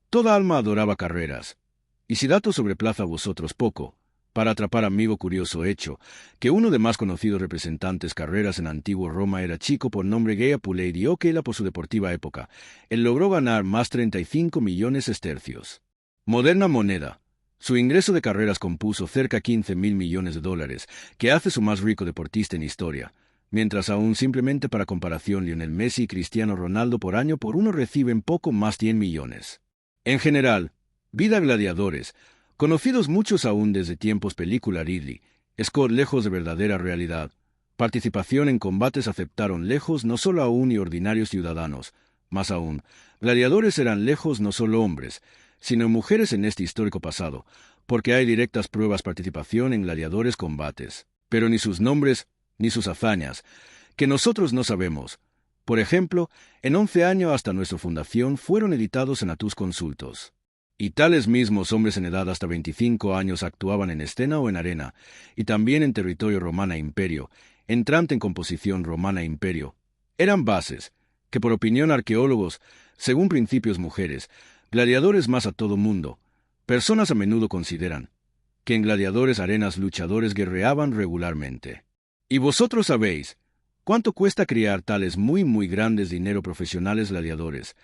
toda alma adoraba carreras. Y si dato sobreplaza a vosotros poco, para atrapar amigo curioso hecho, que uno de más conocidos representantes carreras en antiguo Roma era chico por nombre Gea Pulei Dioquela por su deportiva época. Él logró ganar más 35 millones estercios. Moderna moneda. Su ingreso de carreras compuso cerca 15,000 millones de dólares, que hace su más rico deportista en historia, mientras aún simplemente para comparación Lionel Messi y Cristiano Ronaldo por año por uno reciben poco más 100 millones. En general, vida gladiadores, conocidos muchos aún desde tiempos película Ridley, Scott lejos de verdadera realidad. Participación en combates aceptaron lejos no solo aún y ordinarios ciudadanos, más aún, gladiadores eran lejos no solo hombres, sino mujeres en este histórico pasado, porque hay directas pruebas participación en gladiadores combates, pero ni sus nombres, ni sus hazañas, que nosotros no sabemos. Por ejemplo, en 11 años hasta nuestra fundación fueron editados en Atus Consultos. Y tales mismos hombres en edad hasta 25 años actuaban en escena o en arena, y también en territorio romana imperio, entrante en composición romana imperio. Eran bases, que por opinión arqueólogos, según principios mujeres, gladiadores más a todo mundo, personas a menudo consideran, que en gladiadores arenas luchadores guerreaban regularmente. Y vosotros sabéis, ¿cuánto cuesta criar tales muy grandes dinero profesionales gladiadores,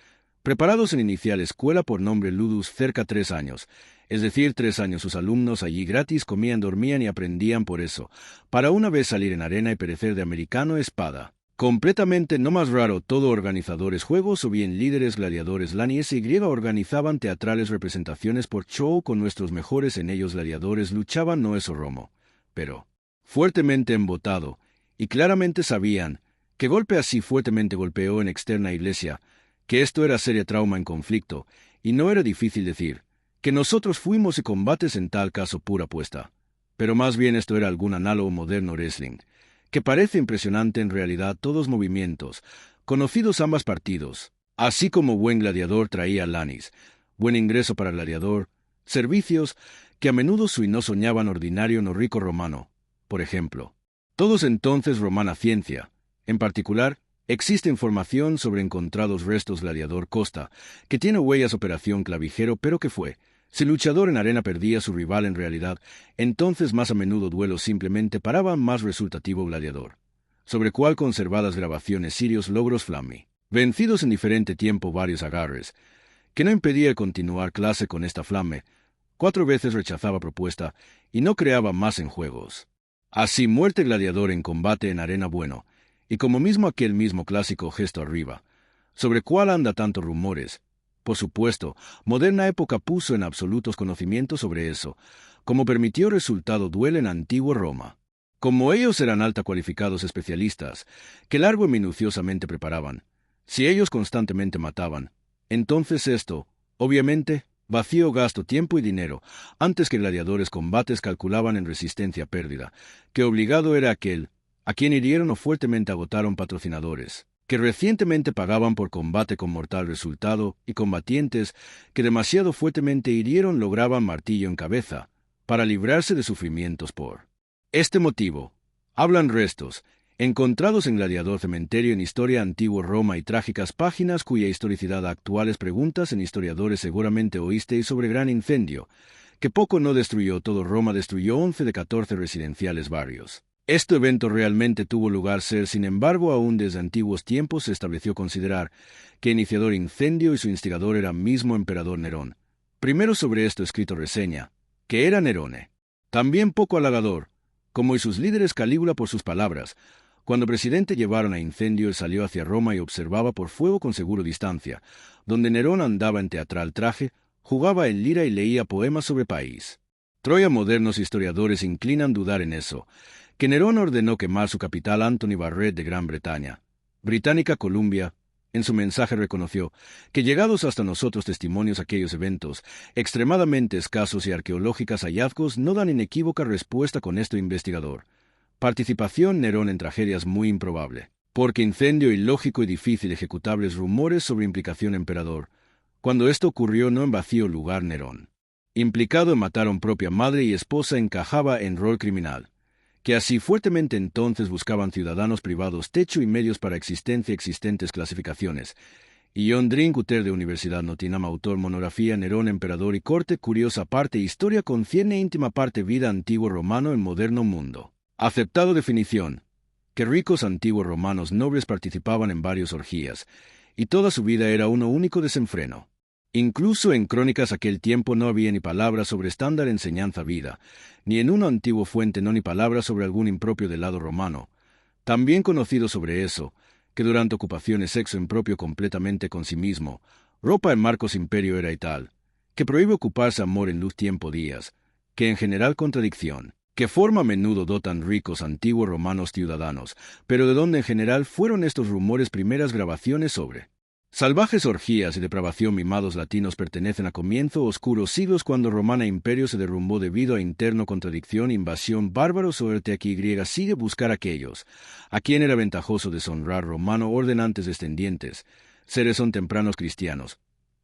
preparados en inicial escuela por nombre Ludus cerca 3 años, es decir, 3 años sus alumnos allí gratis comían, dormían y aprendían por eso, para una vez salir en arena y perecer de americano espada? Completamente no más raro todo organizadores juegos o bien líderes gladiadores lanies y griega organizaban teatrales representaciones por show con nuestros mejores en ellos gladiadores luchaban no eso Romo, pero fuertemente embotado, y claramente sabían que golpe así fuertemente golpeó en externa iglesia, que esto era seria trauma en conflicto, y no era difícil decir, que nosotros fuimos y combates en tal caso pura apuesta. Pero más bien esto era algún análogo moderno wrestling, que parece impresionante en realidad todos movimientos, conocidos ambas partidos, así como buen gladiador traía lanis, buen ingreso para gladiador, servicios que a menudo su y no soñaban ordinario no rico romano, por ejemplo. Todos entonces romana ciencia, en particular, existe información sobre encontrados restos gladiador Costa, que tiene huellas operación clavijero pero que fue, si luchador en arena perdía su rival en realidad, entonces más a menudo duelos simplemente paraban más resultativo gladiador. Sobre cual conservadas grabaciones sirios logros Flammy, vencidos en diferente tiempo varios agarres, que no impedía el continuar clase con esta Flamme, 4 veces rechazaba propuesta y no creaba más en juegos. Así muerte gladiador en combate en arena bueno, y como mismo aquel mismo clásico gesto arriba, sobre cuál anda tantos rumores. Por supuesto, moderna época puso en absolutos conocimientos sobre eso, como permitió resultado duelo en antiguo Roma. Como ellos eran alta cualificados especialistas, que largo y minuciosamente preparaban, si ellos constantemente mataban, entonces esto, obviamente, vacío gasto tiempo y dinero, antes que gladiadores combates calculaban en resistencia pérdida, que obligado era aquel, a quien hirieron o fuertemente agotaron patrocinadores, que recientemente pagaban por combate con mortal resultado, y combatientes que demasiado fuertemente hirieron lograban martillo en cabeza, para librarse de sufrimientos por este motivo. Hablan restos, encontrados en Gladiador Cementerio en Historia Antiguo Roma y trágicas páginas cuya historicidad actuales preguntas en historiadores seguramente oísteis sobre gran incendio, que poco no destruyó todo Roma, destruyó 11 de 14 residenciales barrios. Este evento realmente tuvo lugar ser, sin embargo, aún desde antiguos tiempos se estableció considerar que iniciador incendio y su instigador era mismo emperador Nerón. Primero sobre esto escrito reseña, que era Nerone. También poco halagador, como y sus líderes Calígula por sus palabras. Cuando presidente llevaron a incendio, él salió hacia Roma y observaba por fuego con seguro distancia, donde Nerón andaba en teatral traje, jugaba en lira y leía poemas sobre país. Troya modernos historiadores inclinan dudar en eso, que Nerón ordenó quemar su capital Anthony Barret de Gran Bretaña. Británica Columbia, en su mensaje reconoció que llegados hasta nosotros testimonios aquellos eventos, extremadamente escasos y arqueológicos hallazgos no dan inequívoca respuesta con esto investigador. Participación Nerón en tragedias muy improbable, porque incendio ilógico y difícil ejecutables rumores sobre implicación emperador. Cuando esto ocurrió no en vacío lugar Nerón, implicado en matar a propia madre y esposa, encajaba en rol criminal, que así fuertemente entonces buscaban ciudadanos privados techo y medios para existencia existentes clasificaciones. Y John Drinkwater de Universidad Nottingham, autor monografía Nerón, emperador y corte, curiosa parte historia concierne íntima parte vida antiguo romano en moderno mundo. Aceptado definición, que ricos antiguos romanos nobles participaban en varias orgías, y toda su vida era uno único desenfreno. Incluso en crónicas aquel tiempo no había ni palabra sobre estándar enseñanza vida, ni en una antigua fuente no ni palabra sobre algún impropio del lado romano. También conocido sobre eso, que durante ocupaciones sexo impropio completamente con sí mismo, ropa en Marcos Imperio era y tal, que prohíbe ocuparse amor en luz tiempo días, que en general contradicción, que forma a menudo dotan ricos antiguos romanos ciudadanos, pero de donde en general fueron estos rumores primeras grabaciones sobre salvajes orgías y depravación mimados latinos pertenecen a comienzo oscuros siglos cuando Romana Imperio se derrumbó debido a interno contradicción, invasión, bárbaros o y sigue buscar aquellos, a quien era ventajoso deshonrar romano ordenantes descendientes, seres son tempranos cristianos,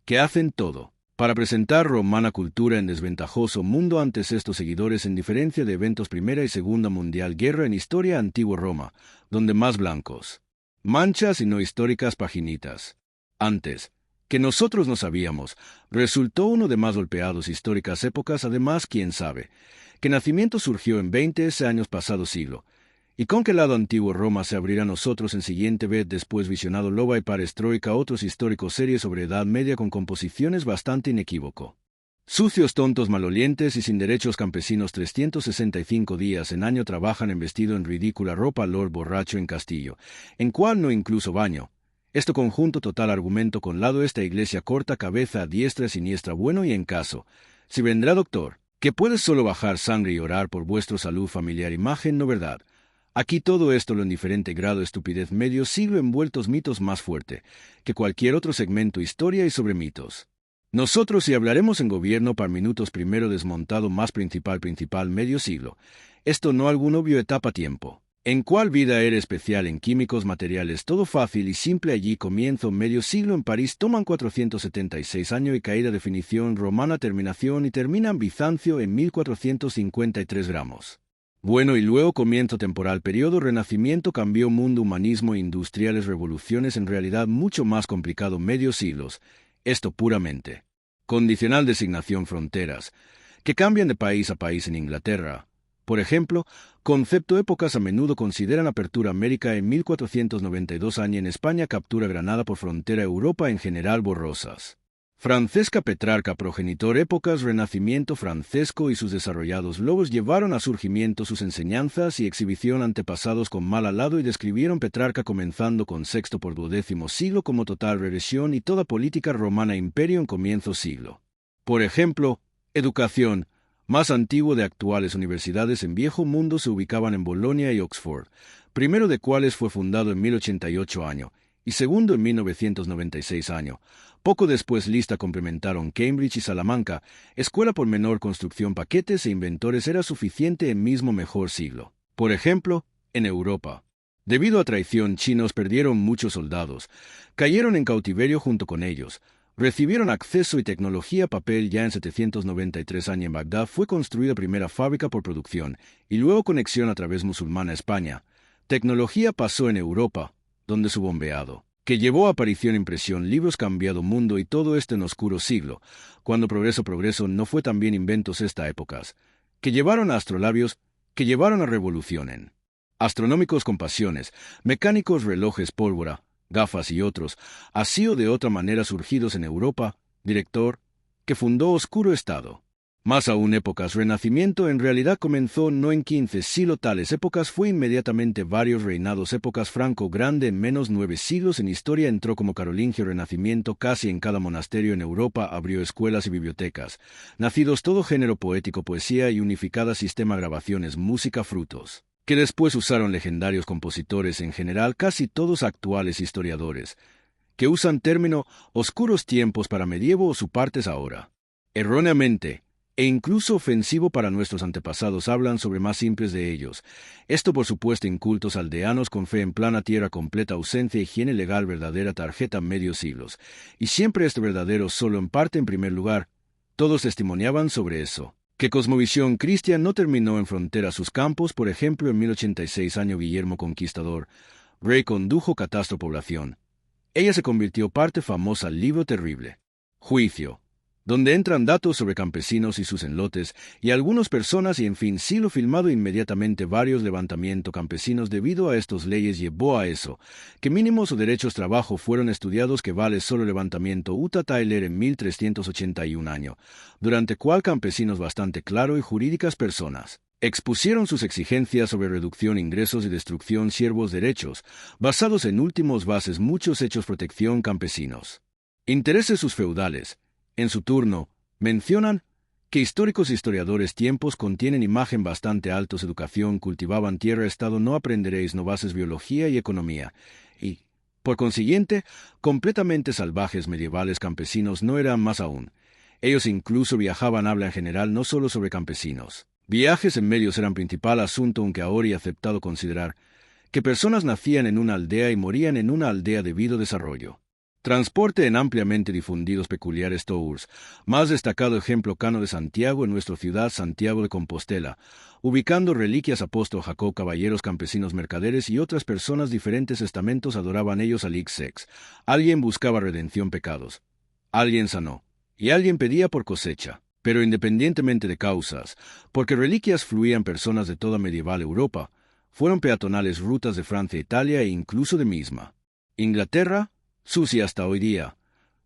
que hacen todo para presentar romana cultura en desventajoso mundo antes estos seguidores en diferencia de eventos Primera y Segunda Mundial Guerra en historia antigua Roma, donde más blancos, manchas y no históricas paginitas. Antes, que nosotros no sabíamos, resultó uno de más golpeados históricas épocas, además, quién sabe, que nacimiento surgió en 20 años pasado siglo, y con qué lado antiguo Roma se abrirá a nosotros en siguiente vez después visionado loba y parestroika otros históricos series sobre Edad Media con composiciones bastante inequívoco. Sucios tontos malolientes y sin derechos campesinos 365 días en año trabajan en vestido en ridícula ropa lord borracho en castillo, en cual no incluso baño. Esto conjunto total argumento con lado esta iglesia corta cabeza a diestra siniestra bueno y en caso, si vendrá doctor, que puedes solo bajar sangre y orar por vuestra salud familiar imagen no verdad. Aquí todo esto lo en diferente grado estupidez medio siglo envueltos mitos más fuerte que cualquier otro segmento historia y sobre mitos. Nosotros si hablaremos en gobierno par minutos primero desmontado más principal medio siglo, esto no algún obvio etapa tiempo. En cuál vida era especial en químicos materiales todo fácil y simple allí comienzo medio siglo en París toman 476 años y caída definición romana terminación y terminan Bizancio en 1453 gramos. Bueno y luego comienzo temporal periodo renacimiento cambió mundo humanismo industriales revoluciones en realidad mucho más complicado medios siglos, esto puramente. Condicional designación fronteras, que cambian de país a país en Inglaterra. Por ejemplo, concepto épocas a menudo consideran apertura América en 1492 año en España captura Granada por frontera Europa en general borrosas. Francesca Petrarca progenitor épocas renacimiento francesco y sus desarrollados lobos llevaron a surgimiento sus enseñanzas y exhibición antepasados con mal alado y describieron Petrarca comenzando con sexto por 12º siglo como total regresión y toda política romana imperio en comienzo siglo. Por ejemplo, educación, más antiguo de actuales universidades en viejo mundo se ubicaban en Bolonia y Oxford, primero de cuales fue fundado en 1088 año, y segundo en 1996 año. Poco después lista complementaron Cambridge y Salamanca, escuela por menor construcción paquetes e inventores era suficiente en mismo mejor siglo. Por ejemplo, en Europa. Debido a traición chinos perdieron muchos soldados, cayeron en cautiverio junto con ellos, recibieron acceso y tecnología papel ya en 793 años en Bagdad fue construida primera fábrica por producción, y luego conexión a través musulmana a España. Tecnología pasó en Europa, donde su bombeado, que llevó a aparición impresión libros cambiado mundo y todo esto en oscuro siglo, cuando progreso no fue también inventos esta épocas, que llevaron a astrolabios, que llevaron a revolución en astronómicos con pasiones, mecánicos relojes pólvora, gafas y otros, así o de otra manera surgidos en Europa, director, que fundó oscuro estado. Más aún épocas renacimiento en realidad comenzó no en 15 siglos tales épocas fue inmediatamente varios reinados épocas Franco Grande en menos 9 siglos en historia entró como carolingio renacimiento casi en cada monasterio en Europa abrió escuelas y bibliotecas, nacidos todo género poético poesía y unificada sistema grabaciones música frutos, que después usaron legendarios compositores en general casi todos actuales historiadores, que usan término oscuros tiempos para medievo o su partes ahora. Erróneamente, e incluso ofensivo para nuestros antepasados hablan sobre más simples de ellos. Esto por supuesto incultos aldeanos con fe en plana tierra completa ausencia higiene legal verdadera tarjeta medios siglos. Y siempre esto verdadero solo en parte en primer lugar. Todos testimoniaban sobre eso. Que cosmovisión cristiana no terminó en frontera sus campos, por ejemplo en 1086 año Guillermo Conquistador, rey condujo catastro población. Ella se convirtió parte famosa libro terrible. Juicio. Donde entran datos sobre campesinos y sus enlotes, y algunas personas y en fin siglo filmado inmediatamente varios levantamientos campesinos debido a estas leyes llevó a eso, que mínimos o derechos trabajo fueron estudiados que vale solo levantamiento Utah Tyler en 1381 año, durante cual campesinos bastante claro y jurídicas personas expusieron sus exigencias sobre reducción ingresos y destrucción siervos derechos, basados en últimos bases muchos hechos protección campesinos. Intereses sus feudales. En su turno, mencionan que históricos historiadores tiempos contienen imagen bastante altos educación cultivaban tierra estado no aprenderéis no bases biología y economía, y, por consiguiente, completamente salvajes medievales campesinos no eran más aún. Ellos incluso viajaban habla en general no solo sobre campesinos. Viajes en medios eran principal asunto aunque ahora y aceptado considerar que personas nacían en una aldea y morían en una aldea debido a desarrollo. Transporte en ampliamente difundidos peculiares tours, más destacado ejemplo Cano de Santiago en nuestra ciudad Santiago de Compostela, ubicando reliquias apóstol Jacob caballeros campesinos mercaderes y otras personas diferentes estamentos adoraban ellos al Ixex. Alguien buscaba redención pecados, alguien sanó, y alguien pedía por cosecha, pero independientemente de causas, porque reliquias fluían personas de toda medieval Europa, fueron peatonales rutas de Francia, Italia e incluso de misma Inglaterra, sucia hasta hoy día,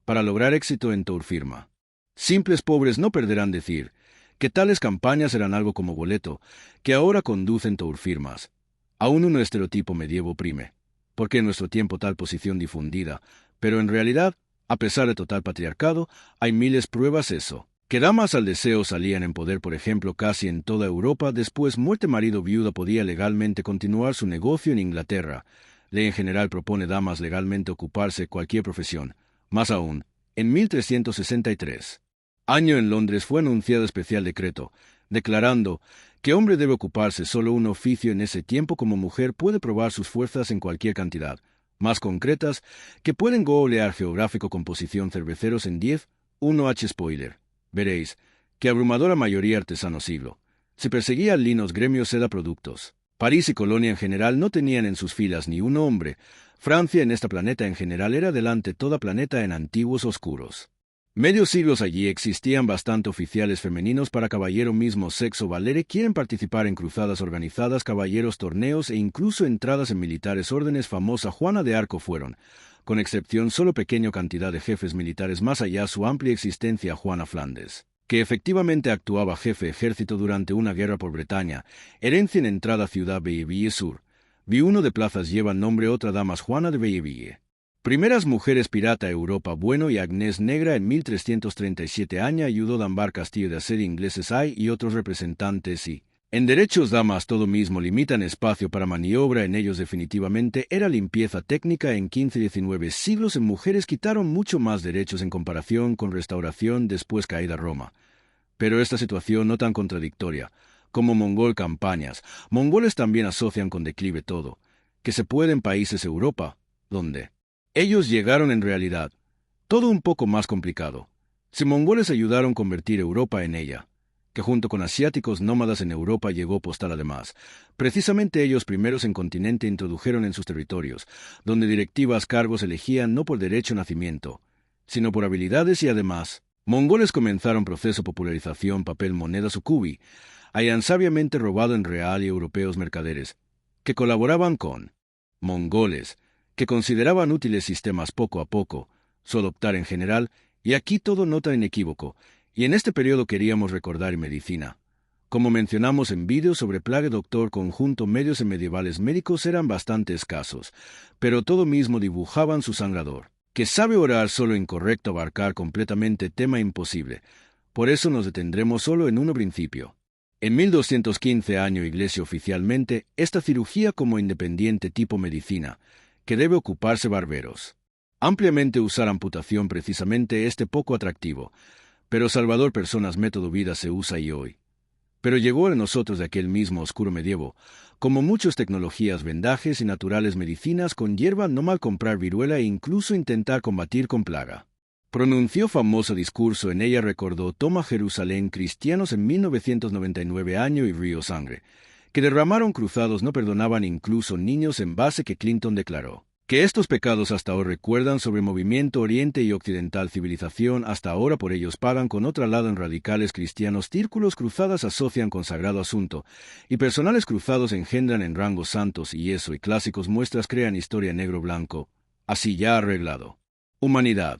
para lograr éxito en tour firma. Simples pobres no perderán decir que tales campañas eran algo como boleto, que ahora conducen tour firmas. Aún un estereotipo medievo oprime, porque en nuestro tiempo tal posición difundida, pero en realidad, a pesar de total patriarcado, hay miles pruebas eso. Que damas al deseo salían en poder, por ejemplo, casi en toda Europa, después muerte marido viuda podía legalmente continuar su negocio en Inglaterra. Ley en general propone damas legalmente ocuparse cualquier profesión. Más aún, en 1363, año en Londres fue anunciado especial decreto, declarando que hombre debe ocuparse solo un oficio en ese tiempo como mujer puede probar sus fuerzas en cualquier cantidad, más concretas, que pueden googlear geográfico composición cerveceros en 10, 1H spoiler. Veréis que abrumadora mayoría artesano siglo. Se perseguía al linos gremios seda productos. París y Colonia en general no tenían en sus filas ni un hombre. Francia en esta planeta en general era delante toda planeta en antiguos oscuros. Medios siglos allí existían bastante oficiales femeninos para caballero mismo sexo valere quieren participar en cruzadas organizadas, caballeros torneos e incluso entradas en militares órdenes famosa Juana de Arco fueron, con excepción solo pequeña cantidad de jefes militares más allá su amplia existencia Juana Flandes, que efectivamente actuaba jefe ejército durante una guerra por Bretaña, herencia en entrada ciudad Belleville Sur. Vi uno de plazas lleva nombre otra damas Juana de Belleville. Primeras mujeres pirata Europa Bueno y Agnés Negra en 1337 año ayudó Dambar Castillo de hacer ingleses hay y otros representantes y, en derechos damas todo mismo limitan espacio para maniobra en ellos definitivamente era limpieza técnica en 15-19 siglos en mujeres quitaron mucho más derechos en comparación con restauración después caída Roma. Pero esta situación no tan contradictoria, como mongol campañas, mongoles también asocian con declive todo, que se puede en países Europa, donde ellos llegaron en realidad, todo un poco más complicado. Si mongoles ayudaron a convertir Europa en ella, que junto con asiáticos nómadas en Europa llegó postal además. Precisamente ellos primeros en continente introdujeron en sus territorios, donde directivas cargos elegían no por derecho a nacimiento, sino por habilidades y además, mongoles comenzaron proceso popularización papel moneda sucubi, hayan sabiamente robado en real y europeos mercaderes, que colaboraban con mongoles, que consideraban útiles sistemas poco a poco, su adoptar en general, y aquí todo nota inequívoco, y en este periodo queríamos recordar en medicina. Como mencionamos en vídeos sobre plague doctor conjunto medios en medievales médicos eran bastante escasos, pero todo mismo dibujaban su sangrador, que sabe orar solo incorrecto abarcar completamente tema imposible. Por eso nos detendremos solo en un principio. En 1215 año Iglesia oficialmente esta cirugía como independiente tipo medicina, que debe ocuparse barberos. Ampliamente usar amputación precisamente este poco atractivo, pero Salvador personas método vida se usa y hoy. Pero llegó a nosotros de aquel mismo oscuro medievo, como muchas tecnologías vendajes y naturales medicinas con hierba no mal comprar viruela e incluso intentar combatir con plaga. Pronunció famoso discurso en ella recordó toma Jerusalén cristianos en 1999 año y río sangre, que derramaron cruzados no perdonaban incluso niños en base que Clinton declaró. Que estos pecados hasta hoy recuerdan sobre movimiento oriente y occidental civilización hasta ahora por ellos pagan con otro lado en radicales cristianos círculos cruzadas asocian con sagrado asunto, y personales cruzados engendran en rangos santos y eso y clásicos muestras crean historia negro-blanco, así ya arreglado. Humanidad.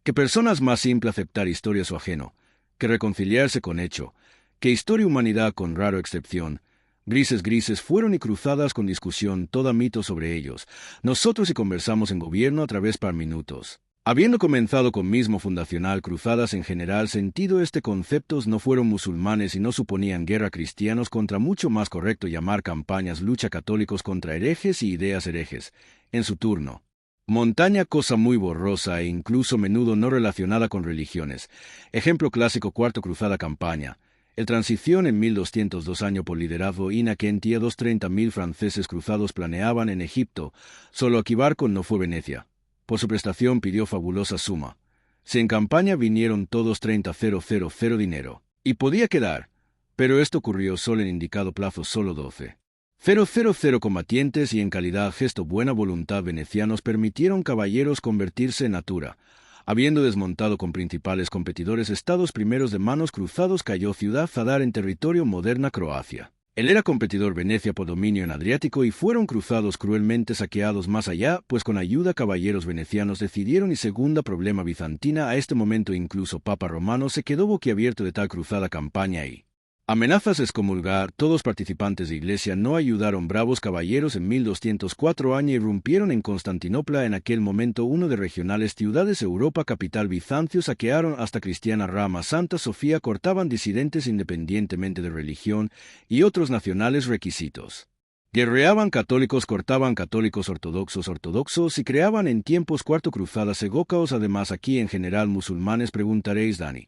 Que personas más simple aceptar historia su ajeno, que reconciliarse con hecho, que historia humanidad con raro excepción, grises fueron y cruzadas con discusión toda mito sobre ellos. Nosotros y conversamos en gobierno a través par minutos. Habiendo comenzado con mismo fundacional cruzadas en general sentido este conceptos no fueron musulmanes y no suponían guerra cristianos contra mucho más correcto llamar campañas lucha católicos contra herejes y ideas herejes, en su turno. Montaña cosa muy borrosa e incluso menudo no relacionada con religiones. Ejemplo clásico Cuarto Cruzada Campaña. El transición en 1202 año por liderazgo Inaquentia 230.000 franceses cruzados planeaban en Egipto, solo aquí barco no fue Venecia. Por su prestación pidió fabulosa suma. Si en campaña vinieron todos 30.000 dinero. Y podía quedar, pero esto ocurrió solo en indicado plazo solo 12.000 combatientes y en calidad gesto buena voluntad venecianos permitieron caballeros convertirse en natura. Habiendo desmontado con principales competidores estados primeros de manos cruzados cayó ciudad Zadar en territorio moderna Croacia. Él era competidor Venecia por dominio en Adriático y fueron cruzados cruelmente saqueados más allá, pues con ayuda caballeros venecianos decidieron y segunda problema bizantina a este momento incluso Papa Romano se quedó boquiabierto de tal cruzada campaña y amenazas excomulgar, todos participantes de iglesia no ayudaron bravos caballeros en 1204 año irrumpieron en Constantinopla en aquel momento uno de regionales ciudades Europa capital Bizancio saquearon hasta cristiana Rama Santa Sofía cortaban disidentes independientemente de religión y otros nacionales requisitos. Guerreaban católicos cortaban católicos ortodoxos y creaban en tiempos cuarto cruzadas egócaos además aquí en general musulmanes preguntaréis Dani.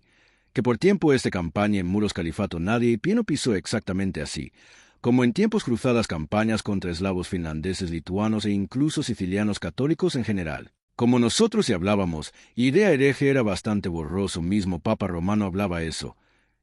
Que por tiempo esta campaña en muros califato nadie pieno pisó exactamente así, como en tiempos cruzadas campañas contra eslavos finlandeses lituanos e incluso sicilianos católicos en general. Como nosotros y hablábamos, idea hereje era bastante borroso, mismo Papa Romano hablaba eso,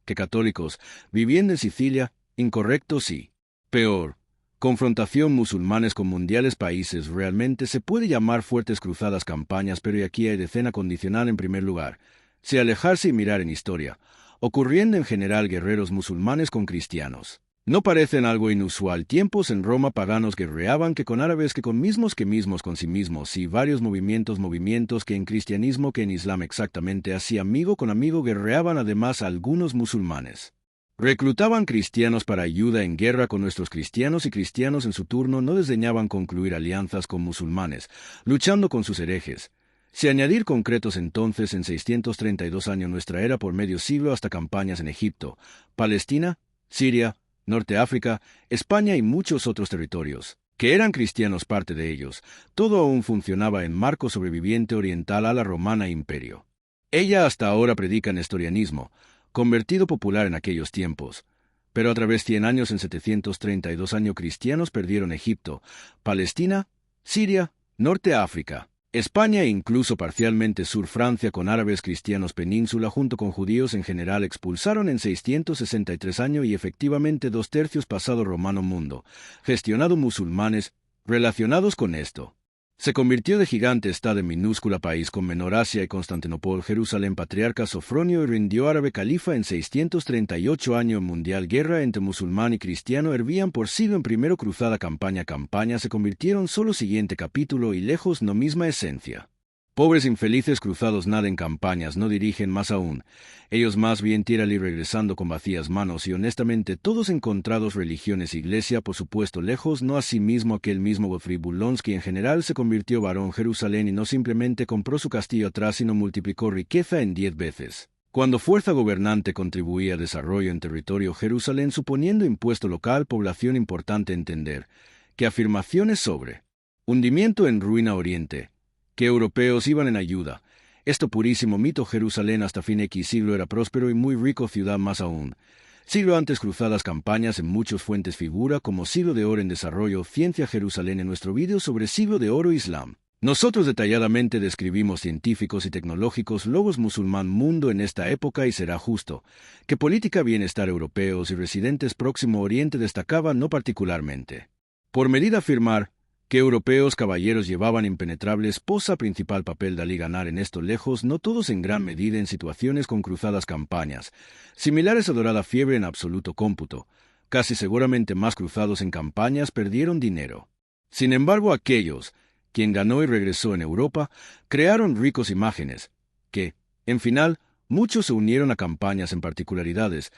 que católicos, viviendo en Sicilia, incorrectos y, peor, confrontación musulmanes con mundiales países realmente se puede llamar fuertes cruzadas campañas pero y aquí hay decena condicional en primer lugar. Si alejarse y mirar en historia, ocurriendo en general guerreros musulmanes con cristianos. No parecen algo inusual. Tiempos en Roma paganos guerreaban que con árabes que con mismos con sí mismos y varios movimientos que en cristianismo que en islam exactamente así amigo con amigo guerreaban además algunos musulmanes. Reclutaban cristianos para ayuda en guerra con nuestros cristianos y cristianos en su turno no desdeñaban concluir alianzas con musulmanes, luchando con sus herejes. Si añadir concretos entonces en 632 años nuestra era por medio siglo hasta campañas en Egipto, Palestina, Siria, Norte África, España y muchos otros territorios, que eran cristianos parte de ellos, todo aún funcionaba en marco sobreviviente oriental a la romana imperio. Ella hasta ahora predica nestorianismo, convertido popular en aquellos tiempos, pero a través 100 años en 732 años cristianos perdieron Egipto, Palestina, Siria, Norte África, España e incluso parcialmente Sur Francia con árabes cristianos península junto con judíos en general expulsaron en 663 años y efectivamente 2/3 pasado romano mundo, gestionado musulmanes, relacionados con esto. Se convirtió de gigante estado en minúscula país con menor Asia y Constantinopla, Jerusalén patriarca Sofronio y rindió árabe califa en 638 años mundial guerra entre musulmán y cristiano hervían por siglo en primero cruzada campaña se convirtieron solo siguiente capítulo y lejos no misma esencia. Pobres infelices cruzados nada en campañas no dirigen más aún, ellos más bien tiran y regresando con vacías manos y honestamente todos encontrados religiones iglesia por supuesto lejos no asimismo aquel mismo Godfrey Bulonsky en general se convirtió varón Jerusalén y no simplemente compró su castillo atrás sino multiplicó riqueza en 10 veces. Cuando fuerza gobernante contribuía a desarrollo en territorio Jerusalén suponiendo impuesto local población importante entender, que afirmaciones sobre hundimiento en ruina oriente, que europeos iban en ayuda. Esto purísimo mito Jerusalén hasta fin X siglo era próspero y muy rico ciudad más aún. Siglo antes cruzadas campañas en muchas fuentes figura como siglo de oro en desarrollo ciencia Jerusalén en nuestro vídeo sobre siglo de oro Islam. Nosotros detalladamente describimos científicos y tecnológicos logos musulmán mundo en esta época y será justo, que política bienestar europeos y residentes próximo oriente destacaba no particularmente. Por medida afirmar, que europeos caballeros llevaban impenetrables posa principal papel de ganar en esto lejos no todos en gran medida en situaciones con cruzadas campañas, similares a dorada fiebre en absoluto cómputo, casi seguramente más cruzados en campañas perdieron dinero. Sin embargo aquellos, quien ganó y regresó en Europa, crearon ricos imágenes, que, en final, muchos se unieron a campañas en particularidades,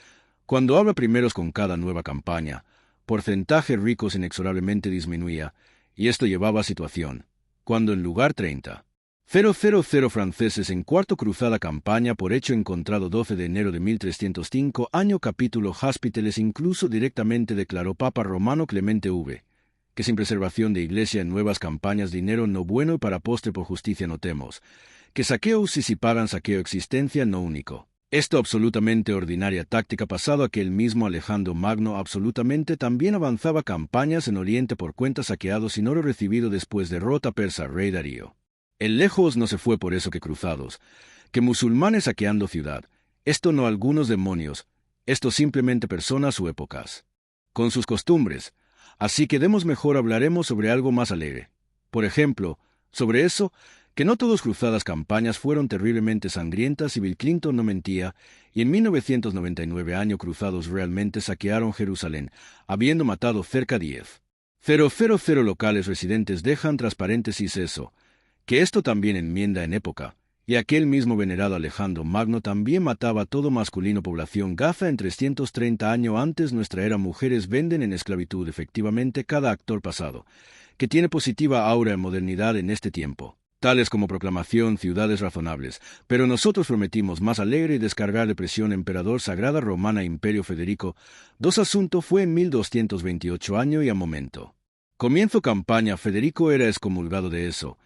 cuando habla primeros con cada nueva campaña, porcentaje ricos inexorablemente disminuía, y esto llevaba a situación, cuando en lugar 30, Franceses en cuarto cruzada campaña por hecho encontrado 12 de enero de 1305 año capítulo Hospitales incluso directamente declaró Papa Romano Clemente V, que sin preservación de iglesia en nuevas campañas dinero no bueno y para postre por justicia no temos, que saqueo si pagan saqueo existencia no único. Esto absolutamente ordinaria táctica pasado a que el mismo Alejandro Magno absolutamente también avanzaba campañas en Oriente por cuenta saqueado sin oro recibido después de derrota persa rey Darío. El lejos no se fue por eso que cruzados, que musulmanes saqueando ciudad, esto no algunos demonios, esto simplemente personas o épocas, con sus costumbres, así que demos mejor hablaremos sobre algo más alegre. Por ejemplo, sobre eso, que no todas cruzadas campañas fueron terriblemente sangrientas y Bill Clinton no mentía, y en 1999 año cruzados realmente saquearon Jerusalén, habiendo matado cerca 10,000 locales residentes dejan transparéntesis eso, que esto también enmienda en época, y aquel mismo venerado Alejandro Magno también mataba a todo masculino población gaza en 330 años antes nuestra era mujeres venden en esclavitud efectivamente cada actor pasado, que tiene positiva aura en modernidad en este tiempo, tales como proclamación ciudades razonables, pero nosotros prometimos más alegre y descargar de presión emperador sagrada romana imperio Federico, dos asunto fue en 1228 año y a momento. Comienzo campaña Federico era excomulgado de eso,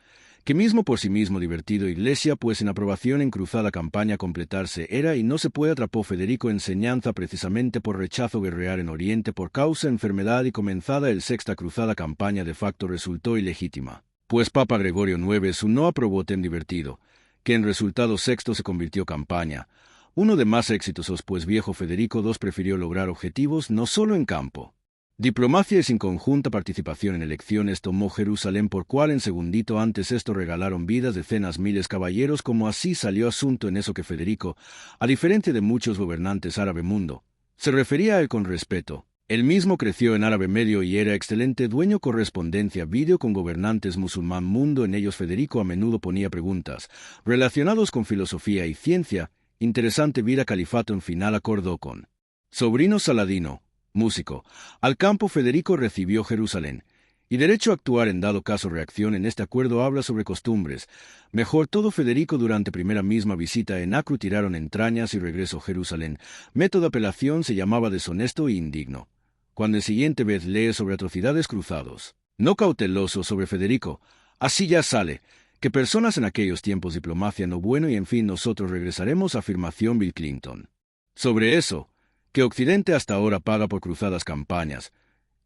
que mismo por sí mismo divertido iglesia pues en aprobación en cruzada campaña completarse era y no se puede atrapó Federico enseñanza precisamente por rechazo guerrear en Oriente por causa enfermedad y comenzada el sexta cruzada campaña de facto resultó ilegítima, pues Papa Gregorio IX su no aprobó ten divertido, que en resultado sexto se convirtió campaña, uno de más exitosos pues viejo Federico II prefirió lograr objetivos no solo en campo. Diplomacia y sin conjunta participación en elecciones tomó Jerusalén por cual en segundito antes esto regalaron vidas decenas miles caballeros como así salió asunto en eso que Federico, a diferencia de muchos gobernantes árabe mundo, se refería a él con respeto. Él mismo creció en árabe medio y era excelente dueño correspondencia video con gobernantes musulmán mundo en ellos Federico a menudo ponía preguntas, relacionados con filosofía y ciencia, interesante vida califato en final acordó con sobrino Saladino, músico, al campo Federico recibió Jerusalén, y derecho a actuar en dado caso reacción en este acuerdo habla sobre costumbres. Mejor todo Federico durante primera misma visita en Acru tiraron entrañas y regreso a Jerusalén. Método apelación se llamaba deshonesto e indigno. Cuando el siguiente vez lee sobre atrocidades cruzados, no cauteloso sobre Federico, así ya sale, que personas en aquellos tiempos diplomacia no bueno y en fin nosotros regresaremos afirmación Bill Clinton. Sobre eso, que Occidente hasta ahora paga por cruzadas campañas,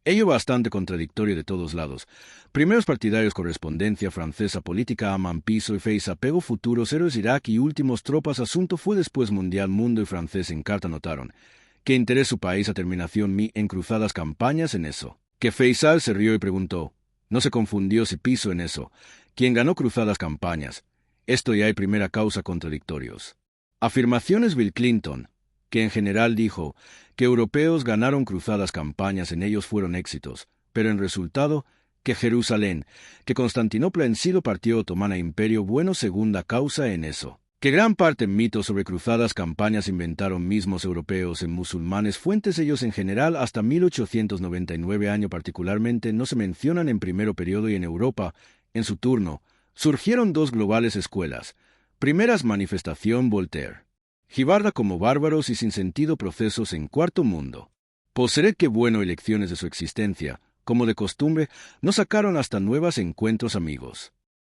ello bastante contradictorio de todos lados. Primeros partidarios correspondencia francesa política aman piso y face apego futuros héroes Irak y últimos tropas asunto fue después mundial mundo y francés en carta notaron, que interés su país a terminación mi en cruzadas campañas en eso, que Faisal se rió y preguntó, no se confundió si piso en eso, quien ganó cruzadas campañas, esto ya hay primera causa contradictorios. Afirmaciones Bill Clinton, que en general dijo que europeos ganaron cruzadas campañas en ellos fueron éxitos, pero en resultado, que Jerusalén, que Constantinopla en sí lo partió otomana imperio bueno segunda causa en eso, que gran parte en mitos sobre cruzadas campañas inventaron mismos europeos en musulmanes fuentes ellos en general hasta 1899 año particularmente no se mencionan en primero periodo y en Europa, en su turno, surgieron dos globales escuelas, primeras manifestación Voltaire. Gibarda como bárbaros y sin sentido procesos en cuarto mundo. Poseret que bueno elecciones de su existencia, como de costumbre, no sacaron hasta nuevas encuentros amigos.